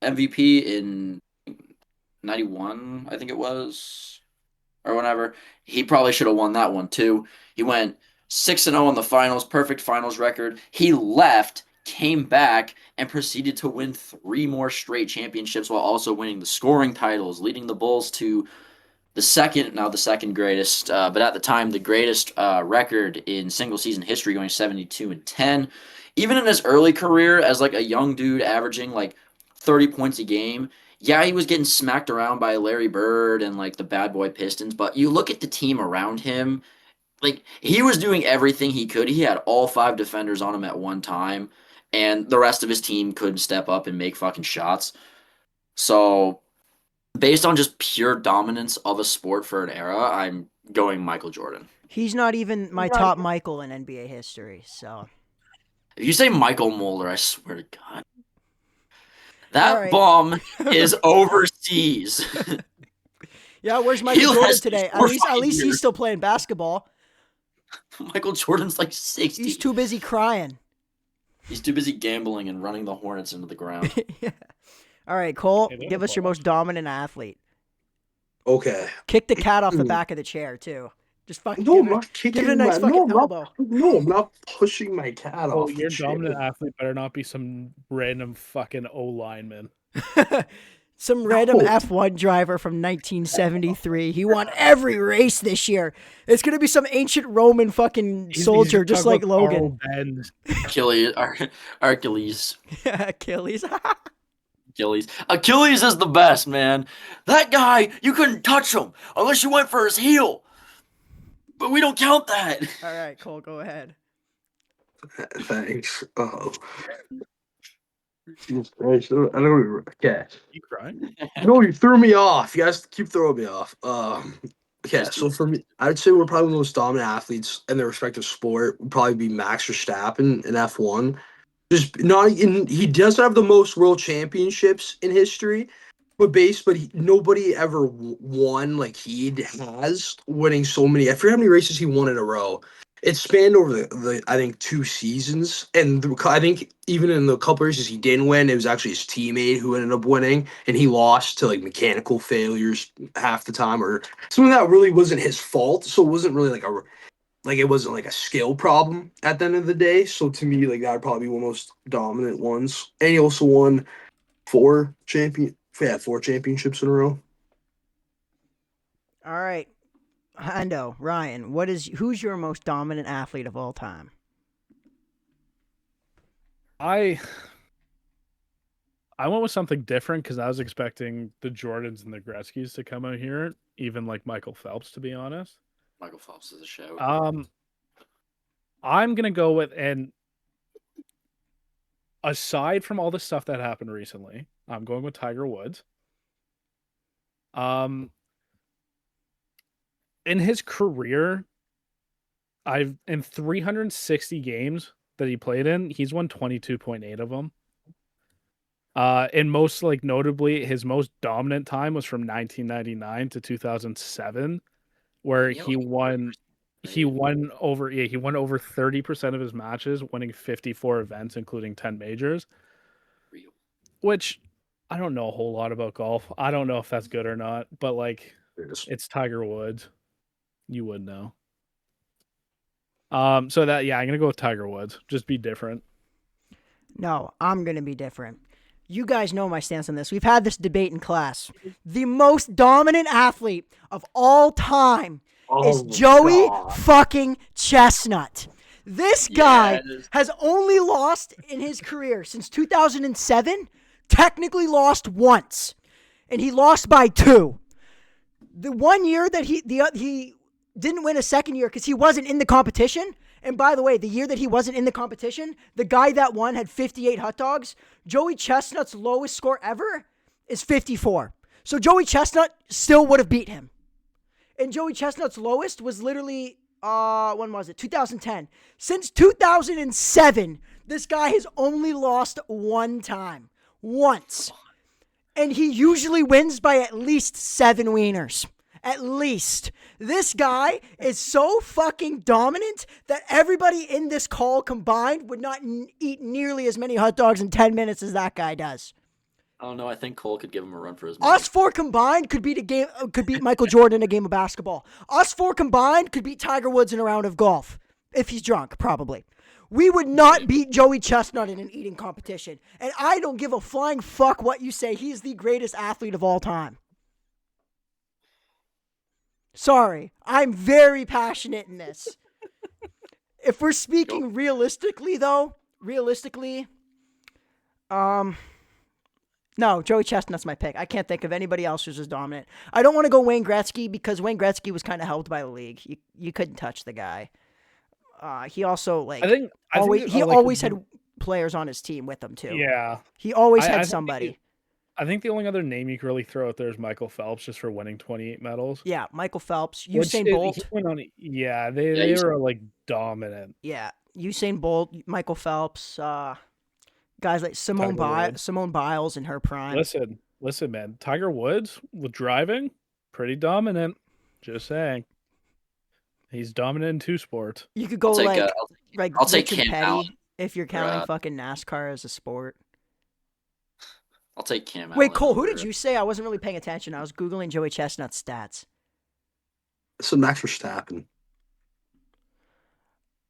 MVP in 91, I think it was, or whatever. He probably should have won that one too. He went 6-0 in the finals, perfect finals record. He left, came back, and proceeded to win 3 more straight championships while also winning the scoring titles, leading the Bulls to the second greatest, but at the time the greatest record in single season history, going 72-10. Even in his early career, as like a young dude averaging like 30 points a game, yeah, he was getting smacked around by Larry Bird and like the bad boy Pistons. But you look at the team around him, like he was doing everything he could. He had all 5 defenders on him at one time, and the rest of his team couldn't step up and make fucking shots. So based on just pure dominance of a sport for an era, I'm going Michael Jordan. He's not even my top Michael in NBA history, so. If you say Michael Mulder, I swear to God. That All right. bomb is overseas. Yeah, where's Michael He Jordan lasted today? for At 5 least he's years. still playing basketball. Michael Jordan's like 60. He's too busy crying. He's too busy gambling and running the Hornets into the ground. Yeah. All right, Cole, Hey, give us your most dominant athlete. Okay. Kick the cat off the back of the chair too. Just fucking No, I'm give, not kicking give it a nice my, fucking no, elbow. I'm not pushing my cat Oh, off. your the chair. dominant athlete better not be some random fucking O lineman. Some random No. F1 driver from 1973. He won every race this year. It's gonna be some ancient Roman fucking soldier, just like Logan. Achilles. Achilles. Achilles is the best, man. That guy, you couldn't touch him unless you went for his heel. But we don't count that. All right, Cole, go ahead. Thanks. Oh. Jesus Christ. I don't even. Okay. You crying? No, you threw me off. You guys keep throwing me off. Okay, so for me, I'd say we're probably the most dominant athletes in their respective sport. Would probably be Max Verstappen in F1. Just not in. He does have the most world championships in history, but nobody ever won like he has, winning so many. I forget how many races he won in a row. It spanned over the I think 2 seasons, and I think even in the couple races he didn't win, it was actually his teammate who ended up winning, and he lost to like mechanical failures half the time, or something that really wasn't his fault. So it wasn't really it wasn't like a skill problem at the end of the day. So to me, like that would probably be one of the most dominant ones. And he also won 4 championships in a row. All right, Hando, Ryan, who's your most dominant athlete of all time? I went with something different because I was expecting the Jordans and the Gretzkys to come out here, even like Michael Phelps, to be honest. Michael Phelps is a show. I'm gonna go with, and aside from all the stuff that happened recently, I'm going with Tiger Woods. In his career, in 360 games that he played in, he's won 22.8 of them. And most like notably, his most dominant time was from 1999 to 2007, where Yeah, he won. He won over 30% of his matches, winning 54 events, including 10 majors. Which I don't know a whole lot about golf. I don't know if that's good or not, but like it's Tiger Woods. You would know. So that I'm gonna go with Tiger Woods. Just be different. No, I'm going to be different. You guys know my stance on this. We've had this debate in class. The most dominant athlete of all time is Joey fucking Chestnut. This guy has only lost in his career since 2007, technically lost once, and he lost by 2. The one year that he didn't win a second year because he wasn't in the competition. And by the way, the year that he wasn't in the competition, the guy that won had 58 hot dogs. Joey Chestnut's lowest score ever is 54. So Joey Chestnut still would have beat him. And Joey Chestnut's lowest was literally, when was it? 2010. Since 2007, this guy has only lost one time. Once. And he usually wins by at least 7 wieners. At least. This guy is so fucking dominant that everybody in this call combined would not eat nearly as many hot dogs in 10 minutes as that guy does. I don't know. I think Cole could give him a run for his money. Us 4 combined could beat Michael Jordan in a game of basketball. Us 4 combined could beat Tiger Woods in a round of golf. If he's drunk, probably. We would not beat Joey Chestnut in an eating competition. And I don't give a flying fuck what you say. He's the greatest athlete of all time. Sorry, I'm very passionate in this. If we're speaking realistically, though, no, Joey Chestnut's my pick. I can't think of anybody else who's as dominant. I don't want to go Wayne Gretzky because Wayne Gretzky was kind of helped by the league. You couldn't touch the guy. He also he always had players on his team with him too. Yeah, he always had somebody. I think the only other name you could really throw out there is Michael Phelps, just for winning 28 medals. Yeah, Michael Phelps, Usain Bolt. They were like dominant. Yeah, Usain Bolt, Michael Phelps, guys like Simone Biles in her prime. Listen, man. Tiger Woods with driving, pretty dominant. Just saying. He's dominant in 2 sports. You could go I'll take Cam Petty Allen. if you're counting fucking NASCAR as a sport. I'll take Cam Allen. Wait, Cole, who did you say? I wasn't really paying attention. I was Googling Joey Chestnut's stats. So Max Verstappen.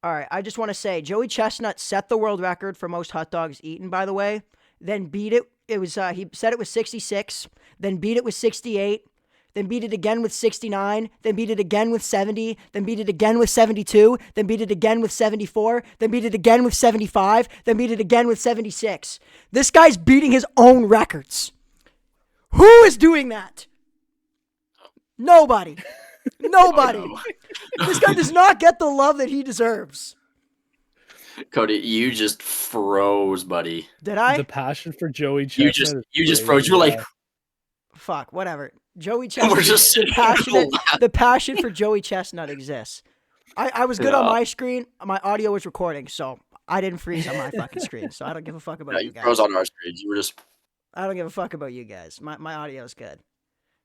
All right, I just want to say, Joey Chestnut set the world record for most hot dogs eaten, by the way, then beat it. It was he said it was 66, then beat it with 68, then beat it again with 69, then beat it again with 70, then beat it again with 72, then beat it again with 74, then beat it again with 75, then beat it again with 76. This guy's beating his own records. Who is doing that? Nobody. Nobody. Oh, no. This guy does not get the love that he deserves. Cody, you just froze, buddy. Did I? The passion for Joey Chestnut. You just froze. You were like, fuck, whatever. Joey Chestnut. we're just the passion for Joey Chestnut exists. I was good on my screen. My audio was recording, so I didn't freeze on my fucking screen. So I don't give a fuck about you guys. Froze on our screens. You were just. I don't give a fuck about you guys. My audio is good.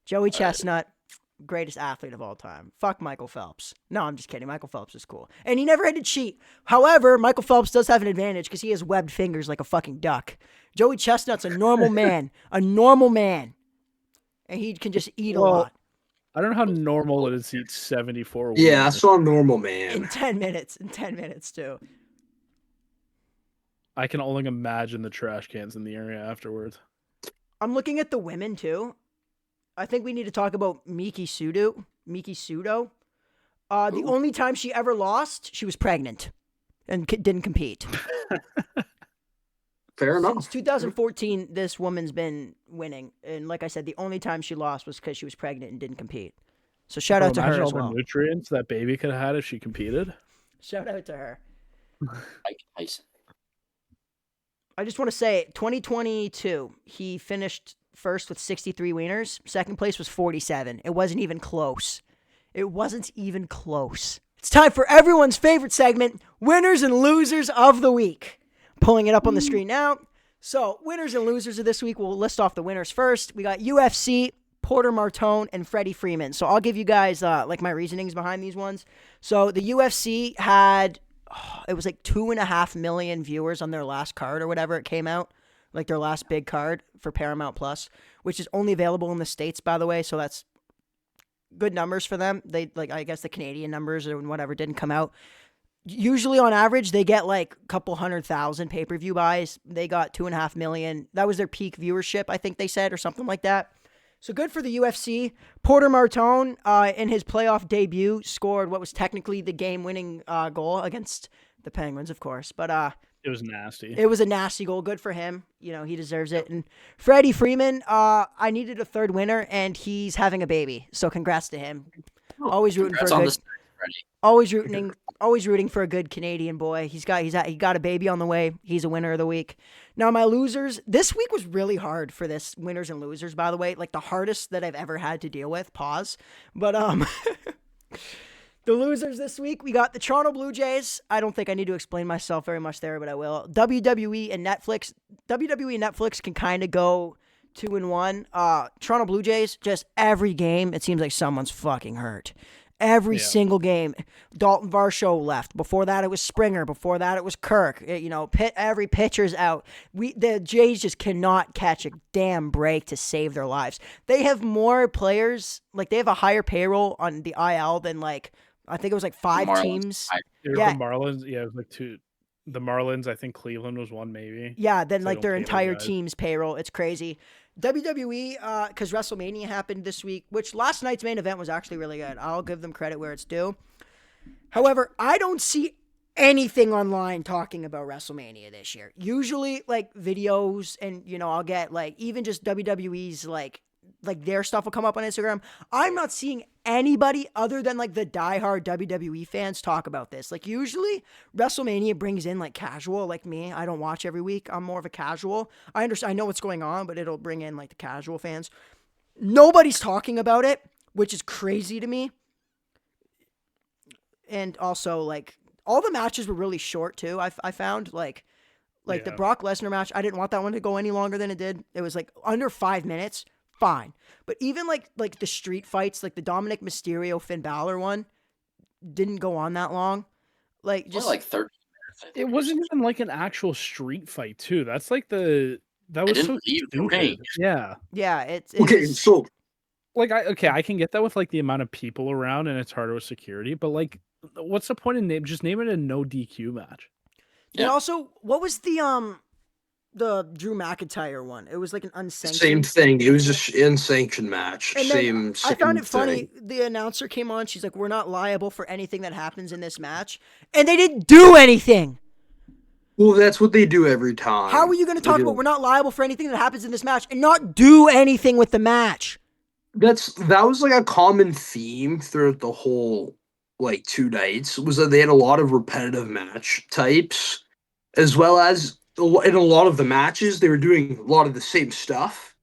Joey Chestnut, greatest athlete of all time. Fuck Michael Phelps. No, I'm just kidding. Michael Phelps is cool. And he never had to cheat. However, Michael Phelps does have an advantage because he has webbed fingers like a fucking duck. Joey Chestnut's a normal man. A normal man. And he can just eat a lot. I don't know how normal it is to eat 74. Yeah, that's not normal, man. In 10 minutes. In 10 minutes, too. I can only imagine the trash cans in the area afterwards. I'm looking at the women, too. I think we need to talk about Miki Sudo. The only time she ever lost, she was pregnant and didn't compete. Fair enough. Since 2014, this woman's been winning. And like I said, the only time she lost was because she was pregnant and didn't compete. So shout out to her as well. The nutrients that baby could have had if she competed. Shout out to her. Nice. I just want to say, 2022, he finished first with 63 wieners. Second place was 47. It wasn't even close. It's time for everyone's favorite segment, winners and losers of the week. Pulling it up on the screen now. So, winners and losers of this week, we'll list off the winners first. We got UFC, Porter Martone, and Freddie Freeman. So, I'll give you guys like my reasonings behind these ones. So, the UFC had, it was like 2.5 million viewers on their last card or whatever it came out. Like their last big card for Paramount Plus, which is only available in the States, by the way. So, that's good numbers for them. They, like, I guess the Canadian numbers or whatever didn't come out. Usually on average, they get like a couple 100,000 pay-per-view buys. They got 2.5 million. That was their peak viewership, I think they said, or something like that. So good for the UFC. Porter Martone, in his playoff debut, scored what was technically the game-winning goal against the Penguins, of course. But It was nasty. it was a nasty goal. Good for him. You know, he deserves it. And Freddie Freeman, I needed a third winner, and he's having a baby. So congrats to him. Always rooting Congrats for a on good. this, Freddie. Always rooting for a good Canadian boy. He got a baby on the way. He's a winner of the week. Now my losers. This week was really hard for this winners and losers. By the way, like the hardest that I've ever had to deal with. Pause. But the losers this week, we got the Toronto Blue Jays. I don't think I need to explain myself very much there, but I will. WWE and Netflix. WWE and Netflix can kind of go 2-1. Toronto Blue Jays, just every game, it seems like someone's fucking hurt. Every single game. Dalton Varsho left. Before that, it was Springer. Before that, it was Kirk. Every pitcher's out. The Jays just cannot catch a damn break to save their lives. They have more players. Like, they have a higher payroll on the IL than, like, I think it was like 5 Marlins. teams. They were Yeah. from Marlins. Yeah, it was like 2. The Marlins, I think Cleveland was one maybe. Yeah, then They like don't their pay their entire guys. team's payroll. It's crazy. WWE, because WrestleMania happened this week, which last night's main event was actually really good. I'll give them credit where it's due. However, I don't see anything online talking about WrestleMania this year. Usually, like, videos and, I'll get, like, even just WWE's, like their stuff will come up on Instagram. I'm not seeing anybody other than like the diehard WWE fans talk about this. Like, usually WrestleMania brings in like casual, like me. I don't watch every week. I'm more of a casual. I understand. I know what's going on, but it'll bring in like the casual fans. Nobody's talking about it, which is crazy to me. And also, like, all the matches were really short too. I found like the Brock Lesnar match. I didn't want that one to go any longer than it did. It was like under 5 minutes. Fine. But even like the street fights, like the Dominic Mysterio Finn Balor one, didn't go on that long. Like, just like 30 minutes. I think, It wasn't even like an actual street fight too. That's like that was didn't so leave the stupid. ring. Yeah. yeah, it Okay, was- so Like I can get that with like the amount of people around and it's harder with security, but like what's the point in just name it a no DQ match? And Yeah. also, what was the Drew McIntyre one? It was like an unsanctioned. same thing. It was just unsanctioned match. And then Same I found it funny. thing. The announcer came on. She's like, "We're not liable for anything that happens in this match," and they didn't do anything. Well, that's what they do every time. How are you going to talk They do. about we're not liable for anything that happens in this match and not do anything with the match? That was like a common theme throughout the whole like 2 nights, was that they had a lot of repetitive match types, as well as in a lot of the matches they were doing a lot of the same stuff.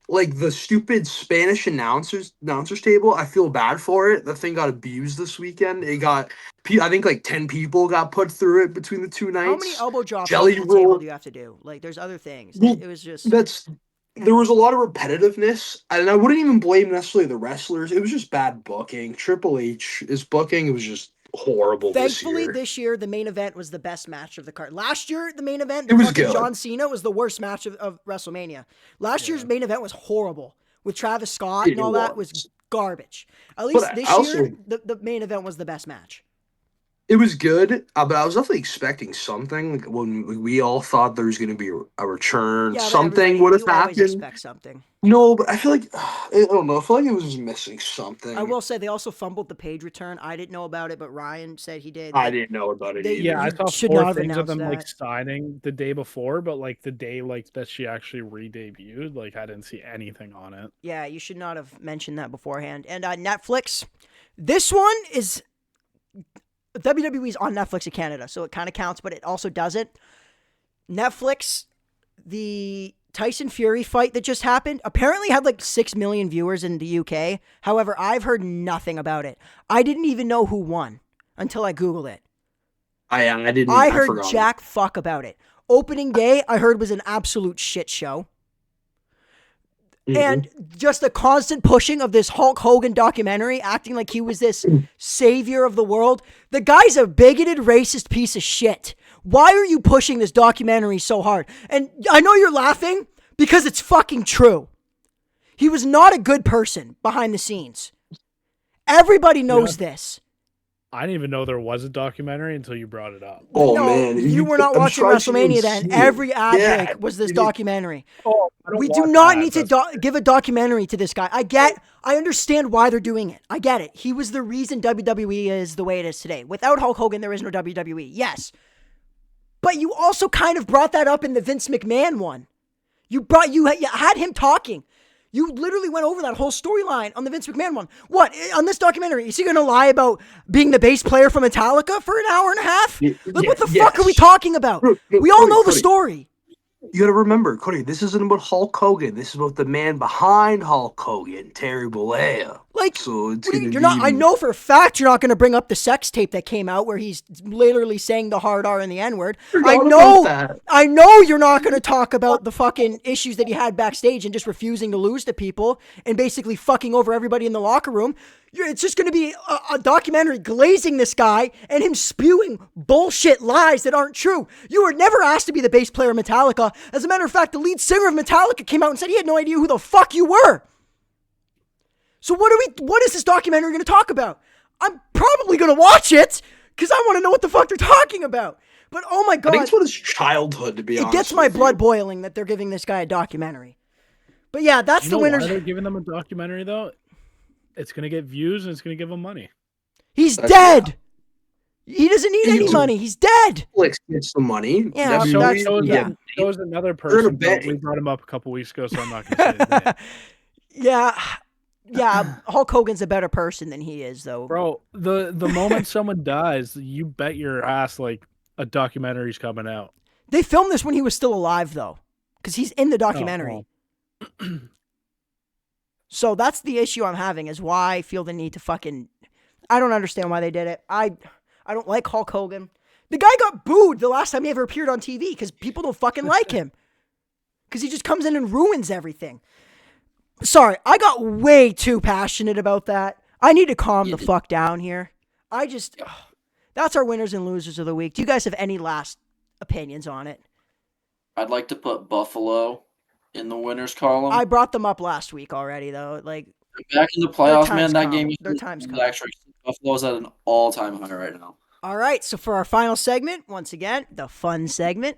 Like the stupid Spanish announcers table, I feel bad for it. That thing got abused this weekend. I think like 10 people got put through it between the 2 nights. How many elbow drops Jelly on the table roll. do you have to do? Like, there's other things. Well, It was just There was a lot of repetitiveness, and I wouldn't even blame necessarily the wrestlers. It was just bad booking. Triple H's booking was just horrible thankfully this year. the main event was the best match of the card. Last year, the main event, It was fucking good. John Cena was the worst match of WrestleMania. Last year's main event was horrible with Travis Scott and It all that was. was garbage. At least But this also- year, the main event was the best match. It was good, but I was definitely expecting something. Like when we all thought there was going to be a return, Yeah, but something everybody- would have you always happened. expect something. No, but I feel like I don't know. I feel like it was just missing something. I will say they also fumbled the page return. I didn't know about it, but Ryan said he did. I didn't know about it They- either. Yeah, I You saw should not 4 have things of them like announced signing the day before, but like the day like that she actually re-debuted, like I didn't see anything on it. Yeah, you should not have mentioned that beforehand. And Netflix, this one is WWE's on Netflix in Canada, so it kind of counts, but it also doesn't. Netflix, the Tyson Fury fight that just happened apparently had like 6 million viewers in the UK. However, I've heard nothing about it. I didn't even know who won until I Googled it. I didn't. I heard forgot. jack fuck about it. Opening day, I heard, was an absolute shit show. And just the constant pushing of this Hulk Hogan documentary, acting like he was this savior of the world. The guy's a bigoted, racist piece of shit. Why are you pushing this documentary so hard? And I know you're laughing because it's fucking true. He was not a good person behind the scenes. Everybody knows this. I didn't even know there was a documentary until you brought it up. Oh, No, man. you were not I'm watching surprised you WrestleMania didn't then. see it. Every ad Yeah, break was this you did. documentary. Oh, I don't We do watch not that. need to give a documentary to this guy. I understand why they're doing it. I get it. He was the reason WWE is the way it is today. Without Hulk Hogan, there is no WWE. Yes. But you also kind of brought that up in the Vince McMahon one. You had him talking. You literally went over that whole storyline on the Vince McMahon one. What? On this documentary, is he going to lie about being the bass player for Metallica for an hour and a half? What the fuck are we talking about? We all know the story. You gotta remember, Cody, this isn't about Hulk Hogan. This is about the man behind Hulk Hogan, Terry Bollea. Like, So it's you're not. I know for a fact you're not going to bring up the sex tape that came out where he's literally saying the hard R and the N word. I know you're not going to talk about the fucking issues that he had backstage and just refusing to lose to people and basically fucking over everybody in the locker room. It's just going to be a documentary glazing this guy and him spewing bullshit lies that aren't true. You were never asked to be the bass player of Metallica. As a matter of fact, the lead singer of Metallica came out and said he had no idea who the fuck you were. So what is this documentary going to talk about? I'm probably going to watch it because I want to know what the fuck they're talking about. But oh my God. I think it's about his childhood, to be honest. It gets my blood boiling that they're giving this guy a documentary. But yeah, that's the winners. Why they're giving them a documentary though? It's going to get views and it's going to give him money. He's dead. He doesn't need any money. He's dead. Netflix gets the money. Yeah, Shows another person. But we brought him up a couple weeks ago, so I'm not going to say his name. Yeah, Hulk Hogan's a better person than he is, though. Bro, the moment someone dies, you bet your ass like a documentary's coming out. They filmed this when he was still alive, though, because he's in the documentary. So that's the issue I'm having, is why I feel the need to fucking... I don't understand why they did it. I don't like Hulk Hogan. The guy got booed the last time he ever appeared on TV because people don't fucking like him. Because he just comes in and ruins everything. Sorry, I got way too passionate about that. I need to calm the fuck down here. That's our winners and losers of the week. Do you guys have any last opinions on it? I'd like to put Buffalo in the winners column. I brought them up last week already, though. Like, back in the playoffs, man, that game their time's was coming. actually Buffalo's at an all-time high right now. All right, so for our final segment, once again, the fun segment,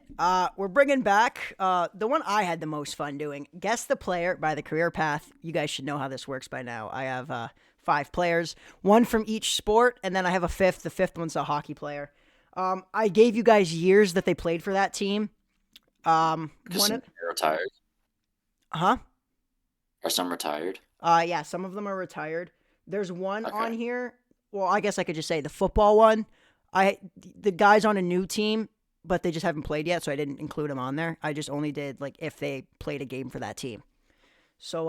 we're bringing back the one I had the most fun doing. Guess the player by the career path. You guys should know how this works by now. I have 5 players, one from each sport, and then I have a fifth. The fifth one's a hockey player. I gave you guys years that they played for that team. Some are retired. Huh? Are some retired? Yeah, some of them are retired. There's one on here. Well, I guess I could just say the football one. The guy's on a new team, but they just haven't played yet, so I didn't include him on there. I just only did like if they played a game for that team. So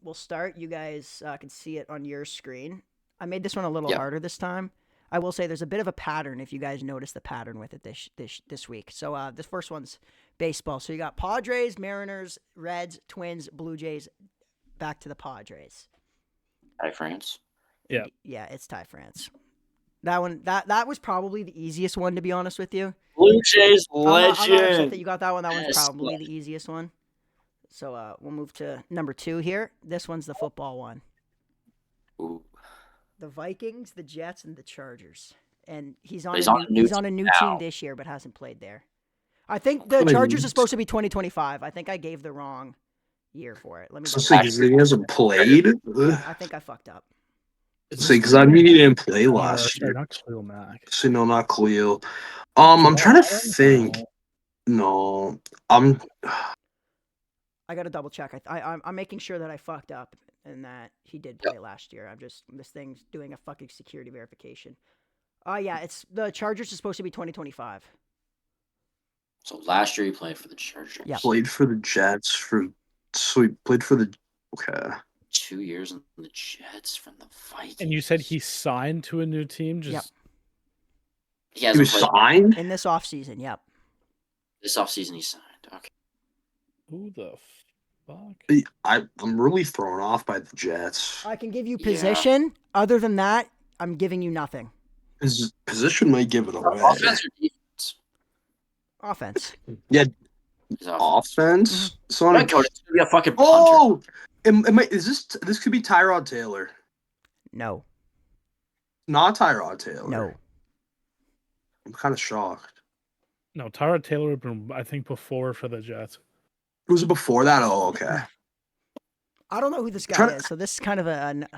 we'll start. You guys can see it on your screen. I made this one a little harder this time. I will say there's a bit of a pattern if you guys notice the pattern with it this week. So this first one's baseball. So you got Padres, Mariners, Reds, Twins, Blue Jays. Back to the Padres. Ty France. Yeah. Yeah, it's Ty France. That one, that was probably the easiest one, to be honest with you. Blue Jays legend. I'm not upset that you got that one. That one's probably the easiest one. So we'll move to number 2 here. This one's the football one. Ooh. The Vikings, the Jets, and the Chargers. And he's on a new team this year, but hasn't played there. I think the Chargers are supposed to be 2025. I think I gave the wrong year for it. Let me. He hasn't played. I think I fucked up. Because I mean he didn't play last year. Not Khalil Mack. So no, not Khalil. I'm trying to think. No, I gotta double check. I'm making sure that I fucked up and that he did play last year. This thing's doing a fucking security verification. Yeah, it's the Chargers is supposed to be 2025. So last year he played for the Chargers. Yeah. Played for the Jets so he played for the 2 years in the Jets from the Vikings. And you said he signed to a new team? Yep. He was signed in this offseason. Yep. This offseason he signed. Okay. Who the fuck? I'm really thrown off by the Jets. I can give you Yeah. position. Other than that, I'm giving you nothing. His position might give it away. Offense or defense? Offense. Yeah, His offense. offense. So Like, Cody, it's gonna be a fucking punter. oh, this could be Tyrod Taylor? No. Not Tyrod Taylor. No. I'm kind of shocked. No, Tyrod Taylor had been, I think, before for the Jets. Was it before that? Oh, okay. I don't know who this guy Try to- is, so this is kind of a.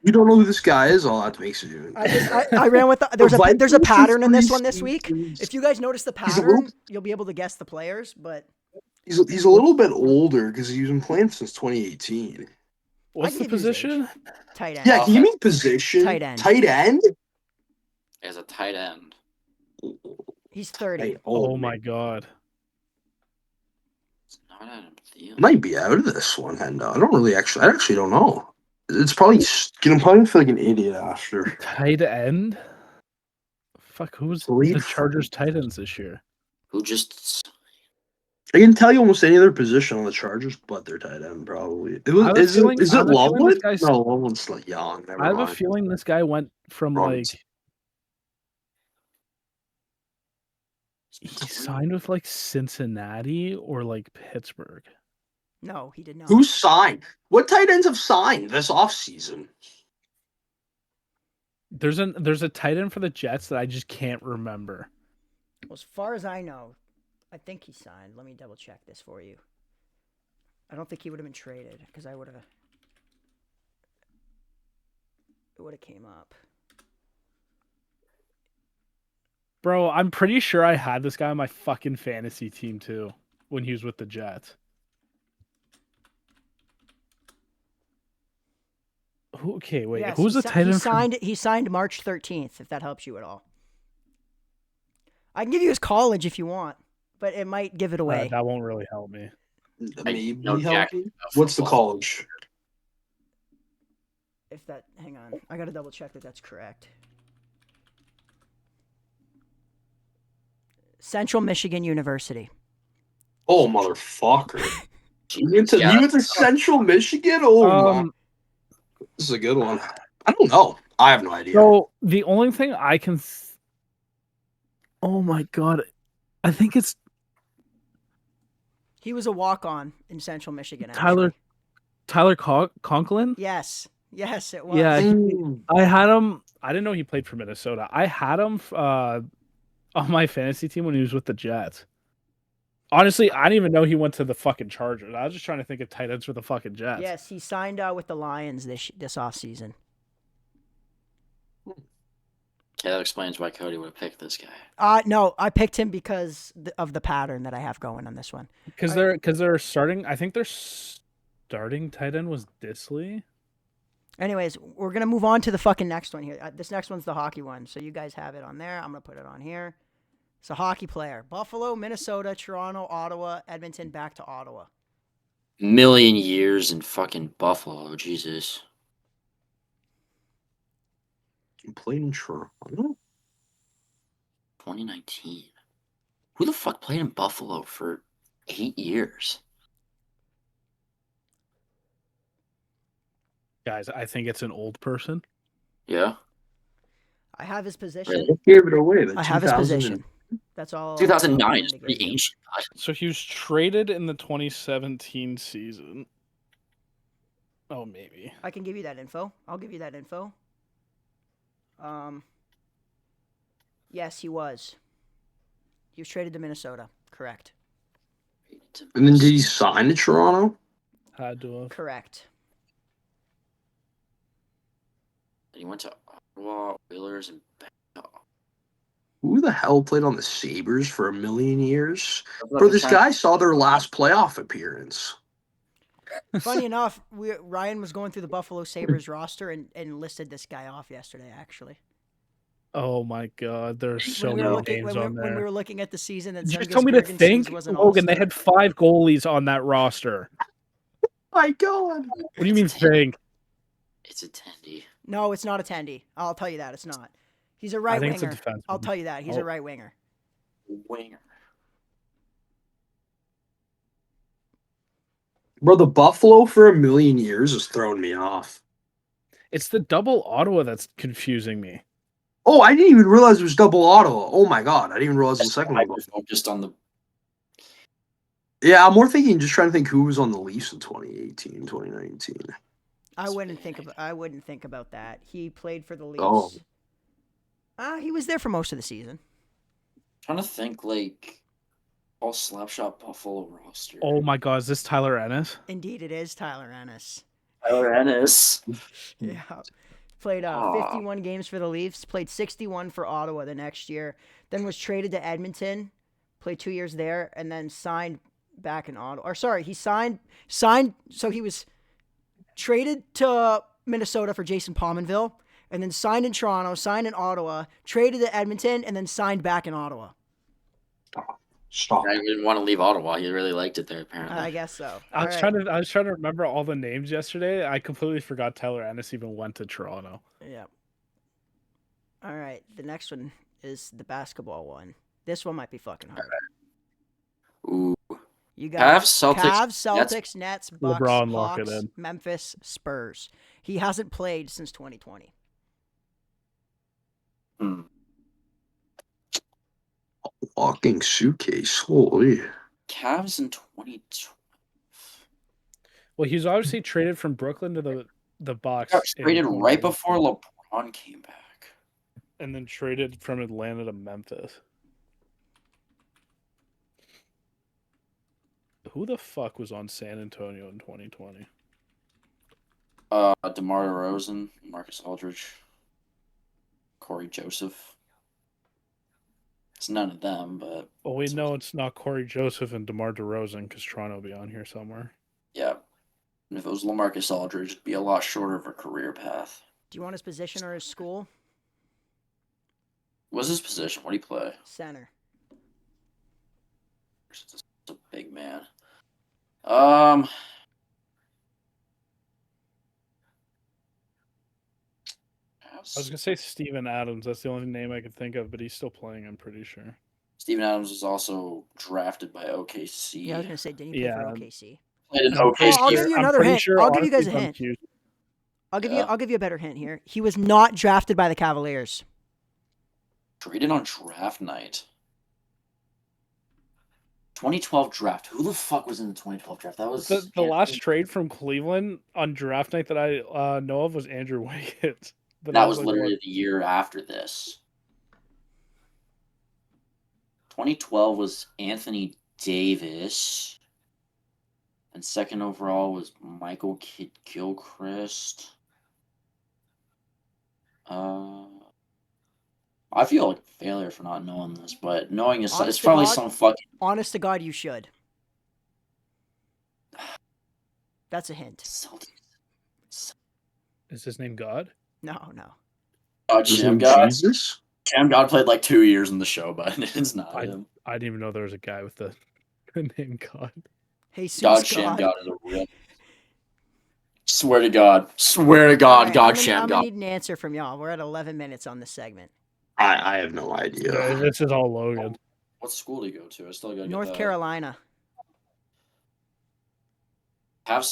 You don't know who this guy is? Oh, that makes it even. I ran with there's a Vikings pattern in this is one this week. pretty- If you guys notice the He's a little- pattern, you'll be able to guess the players. But He's a little bit older because he's been playing since 2018. What's can the give you his age. position? tight end. Yeah, can you mean position? Tight end. Tight end? As a tight end. He's 30. Hey, Oh man. my god. It's not Adam Thielen. I might be out of this one, Hendo. I actually don't know. It's probably I'm probably feel like an idiot after. Tight end? Fuck, who's Lead the Chargers tight ends this year? Who just I can tell you almost any other position on the Chargers, but their tight end probably. I have a feeling- Is I it have a feeling Lovewood? this guy's- No, Lovewood's like young. Never I have a mind. feeling this guy went from Robinson. like he signed with like Cincinnati or like Pittsburgh. No, he did not. Who signed? What tight ends have signed this offseason? There's a tight end for the Jets that I just can't remember. Well, as far as I know, I think he signed. Let me double check this for you. I don't think he would have been traded because it would have came up. Bro, I'm pretty sure I had this guy on my fucking fantasy team too when he was with the Jets. Okay, wait. Yes, Who's the tight end? He signed March 13th. If that helps you at all, I can give you his college if you want, but it might give it away. That won't really help me. Maybe know Jack help me? enough What's the football. college? Hang on, I gotta double check that that's correct. Central Michigan University. Oh, motherfucker. You went Yeah. to Central Michigan? Oh, my. This is a good one. I don't know. I have no idea. So the only thing I can. Oh my god, I think it's He was a walk-on in Central Michigan. Actually. Tyler Conklin. Yes, it was. Yeah, Mm. I had him. I didn't know he played for Minnesota. I had him on my fantasy team when he was with the Jets. Honestly, I didn't even know he went to the fucking Chargers. I was just trying to think of tight ends for the fucking Jets. Yes, he signed with the Lions this offseason. Okay, that explains why Cody would have picked this guy. No, I picked him because of the pattern that I have going on this one. Because they're starting. I think their starting tight end was Disley. Anyways, we're gonna move on to the fucking next one here. This next one's the hockey one, so you guys have it on there. I'm gonna put it on here. It's a hockey player: Buffalo, Minnesota, Toronto, Ottawa, Edmonton, back to Ottawa. Million years in fucking Buffalo, Jesus. You played in Toronto? 2019. Who the fuck played in Buffalo for 8 years? Guys, I think it's an old person. Yeah. I have his position. What gave it away? I have his position. That's all. 2009 is I'm gonna pretty give you. ancient. So he was traded in the 2017 season. Oh, maybe. I can give you that info. I'll give you that info. Yes, he was. He was traded to Minnesota. Correct. And then did he sign to Toronto? Had to have. Correct. He went to Ottawa, Oilers, and Who the hell played on the Sabres for 1,000,000 years? Bro, this guy saw their last playoff appearance. Funny enough, Ryan was going through the Buffalo Sabres roster and listed this guy off yesterday, actually. Oh my god, there's so When we many were names on when we there. were looking at the season, and You just Zengus told me to Girgensons think, was an Logan. They all-star. had 5 goalies on that roster. My God. What do you mean think? It's a tendy. No, it's not a tendy. I'll tell you that it's not. He's a I right think it's a winger. defenseman. I'll tell you that he's Oh. a right winger. Winger. Bro, the Buffalo for a million years is throwing me off. It's the double Ottawa that's confusing me. Oh, I didn't even realize it was double Ottawa. Oh my god, I didn't even realize the Just second one. hyper focused on the. Yeah, I'm more thinking, just trying to think who was on the Leafs in 2018, 2019. I wouldn't think about that. He played for the Oh. Leafs. He was there for most of the season. Trying to think like all Slapshot Buffalo roster. Oh my god, is this Tyler Ennis? Indeed, it is Tyler Ennis. Tyler Ennis. Yeah. Played 51 games for the Leafs, played 61 for Ottawa the next year, then was traded to Edmonton, played 2 years there, and then signed back in Ottawa. Or sorry, he signed, so he was traded to Minnesota for Jason Pominville, and then signed in Toronto, signed in Ottawa, traded to Edmonton, and then signed back in Ottawa. Stop. I didn't want to leave Ottawa. He really liked it there, apparently. I guess so. I was trying to remember all the names yesterday. I completely forgot Tyler Ennis even went to Toronto. Yeah. All right, the next one is the basketball one. This one might be fucking hard. Ooh. You got Cavs, Celtics, Nets, Bucks, LeBron, lock it Hawks, in. Memphis, Spurs. He hasn't played since 2020. Hmm. Walking suitcase. Holy. Cavs in 2020. Well, he was obviously traded from Brooklyn to the Bucks. Got in traded right 2019, before LeBron came back. and then traded from Atlanta to Memphis. Who the fuck was on San Antonio in 2020? DeMar DeRozan, Marcus Aldridge, Corey Joseph. It's none of them, but Well, we know it's not Corey Joseph and DeMar DeRozan because Toronto will be on here somewhere. yeah. And if it was LaMarcus Aldridge, it'd be a lot shorter of a career path. Do you want his position or his school? What's his position? What do you play? Center. It's a big man. I was gonna say Steven Adams. That's the only name I could think of, but he's still playing. I'm pretty sure. Steven Adams was also drafted by OKC. Yeah, I was gonna say, didn't he play for OKC? Played in I'm pretty OKC. I'll give you I'm another pretty hint. sure, I'll give you honestly, guys a from hint. Houston. I'll give you a better hint here. He was not drafted by the Cavaliers. Traded on draft night. 2012 draft. Who the fuck was in the 2012 draft? That was The last trade from Cleveland on draft night that I know of was Andrew Wiggins. But That was like, literally the year after this. 2012 was Anthony Davis. And second overall was Michael Kidd-Gilchrist. I feel like a failure for not knowing this, but knowing is Honest it's to probably God? some fucking. Honest to God, you should. That's a hint. Celtics. Is his name God? No. Sham God. Jesus? Sham God played like 2 years in the show, but it's not him. I didn't even know there was a guy with the name God. Jesus God Sham God. God is a real. Swear to God. All right, God Sham I'm God. gonna need an answer from y'all. We're at 11 minutes on this segment. I have no idea. Yeah, this is all Logan. What school do you go to? I still gotta get North that. Carolina. UNC.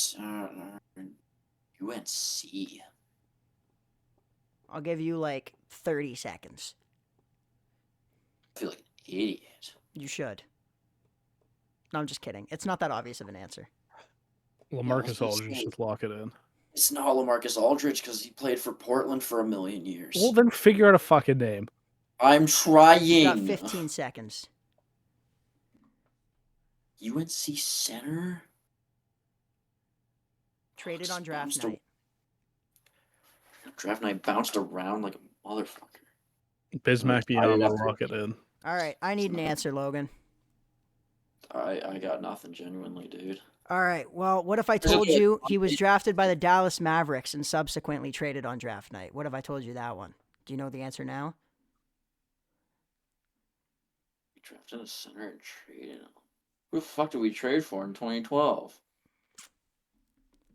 I'll give you like 30 seconds. I feel like an idiot. You should. No, I'm just kidding. It's not that obvious of an answer. LaMarcus Aldridge, just lock it in. It's not LaMarcus Aldridge because he played for Portland for a million years. Well, then figure out a fucking name. I'm trying. You got 15 seconds. UNC center? Traded on draft night. Draft night bounced around like a motherfucker. Bismack Biyama, lock it in. All right, I need an answer, Logan. I got nothing, genuinely, dude. All right, well, what if I told you he was drafted by the Dallas Mavericks and subsequently traded on draft night? What if I told you that one? Do you know the answer now? We drafted a center and traded him. Who the fuck did we trade for in 2012?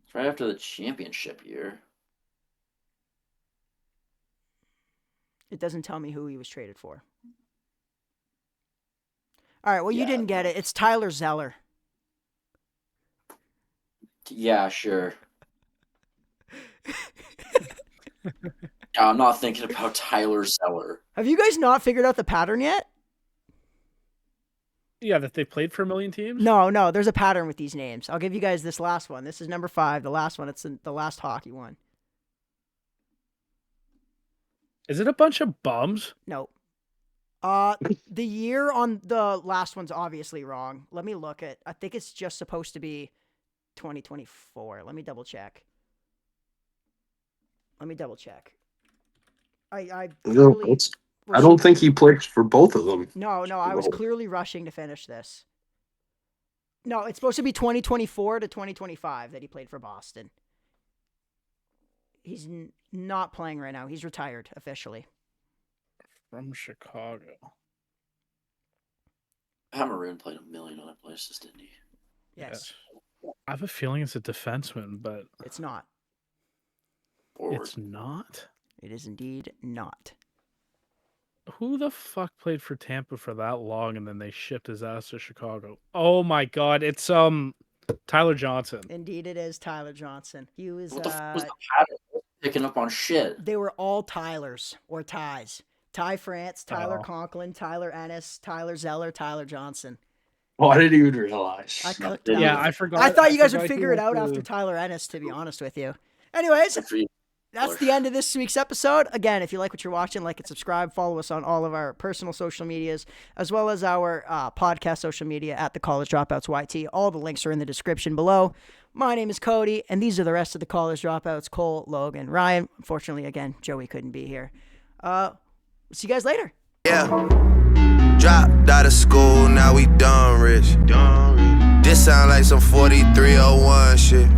It's right after the championship year. It doesn't tell me who he was traded for. All right, well, you Yeah. didn't get it. It's Tyler Zeller. Yeah, sure. I'm not thinking about Tyler Zeller. Have you guys not figured out the pattern yet? Yeah, that they played for a million teams? No, there's a pattern with these names. I'll give you guys this last one. This is number 5, the last one. It's the last hockey one. Is it a bunch of bums? No. The year on the last one's obviously wrong. Let me look at. I think it's just supposed to be 2024. Let me double check. I No, clearly I don't think he plays for both of them. No, I was clearly rushing to finish this. No, it's supposed to be 2024 to 2025 that he played for Boston. He's not playing right now. He's retired officially. From Chicago. Maroon played a million other places, didn't he? Yes. I have a feeling it's a defenseman, but It's not. Forward. it's not. It is indeed not. Who the fuck played for Tampa for that long and then they shipped his ass to Chicago? Oh my god, it's Tyler Johnson. Indeed, it is Tyler Johnson. He was. What the fuck was the pattern? Picking up on shit. They were all Tylers or Ties. Ty France, Tyler Oh. Conklin, Tyler Ennis, Tyler Zeller, Tyler Johnson. Oh, I didn't even realize. I cooked Yeah, that. Yeah, I forgot. I thought you guys would forgot he figure it went out to- after Tyler Ennis, to be honest with you. Anyways, Good for you. that's the end of this week's episode. Again, if you like what you're watching, like and subscribe. Follow us on all of our personal social medias, as well as our podcast social media at the College Dropouts YT. All the links are in the description below. My name is Cody, and these are the rest of the College Dropouts: Cole, Logan, Ryan. Unfortunately, again, Joey couldn't be here. See you guys later. Yeah. Dropped out of school, now we done rich. This sound like some 4301 shit.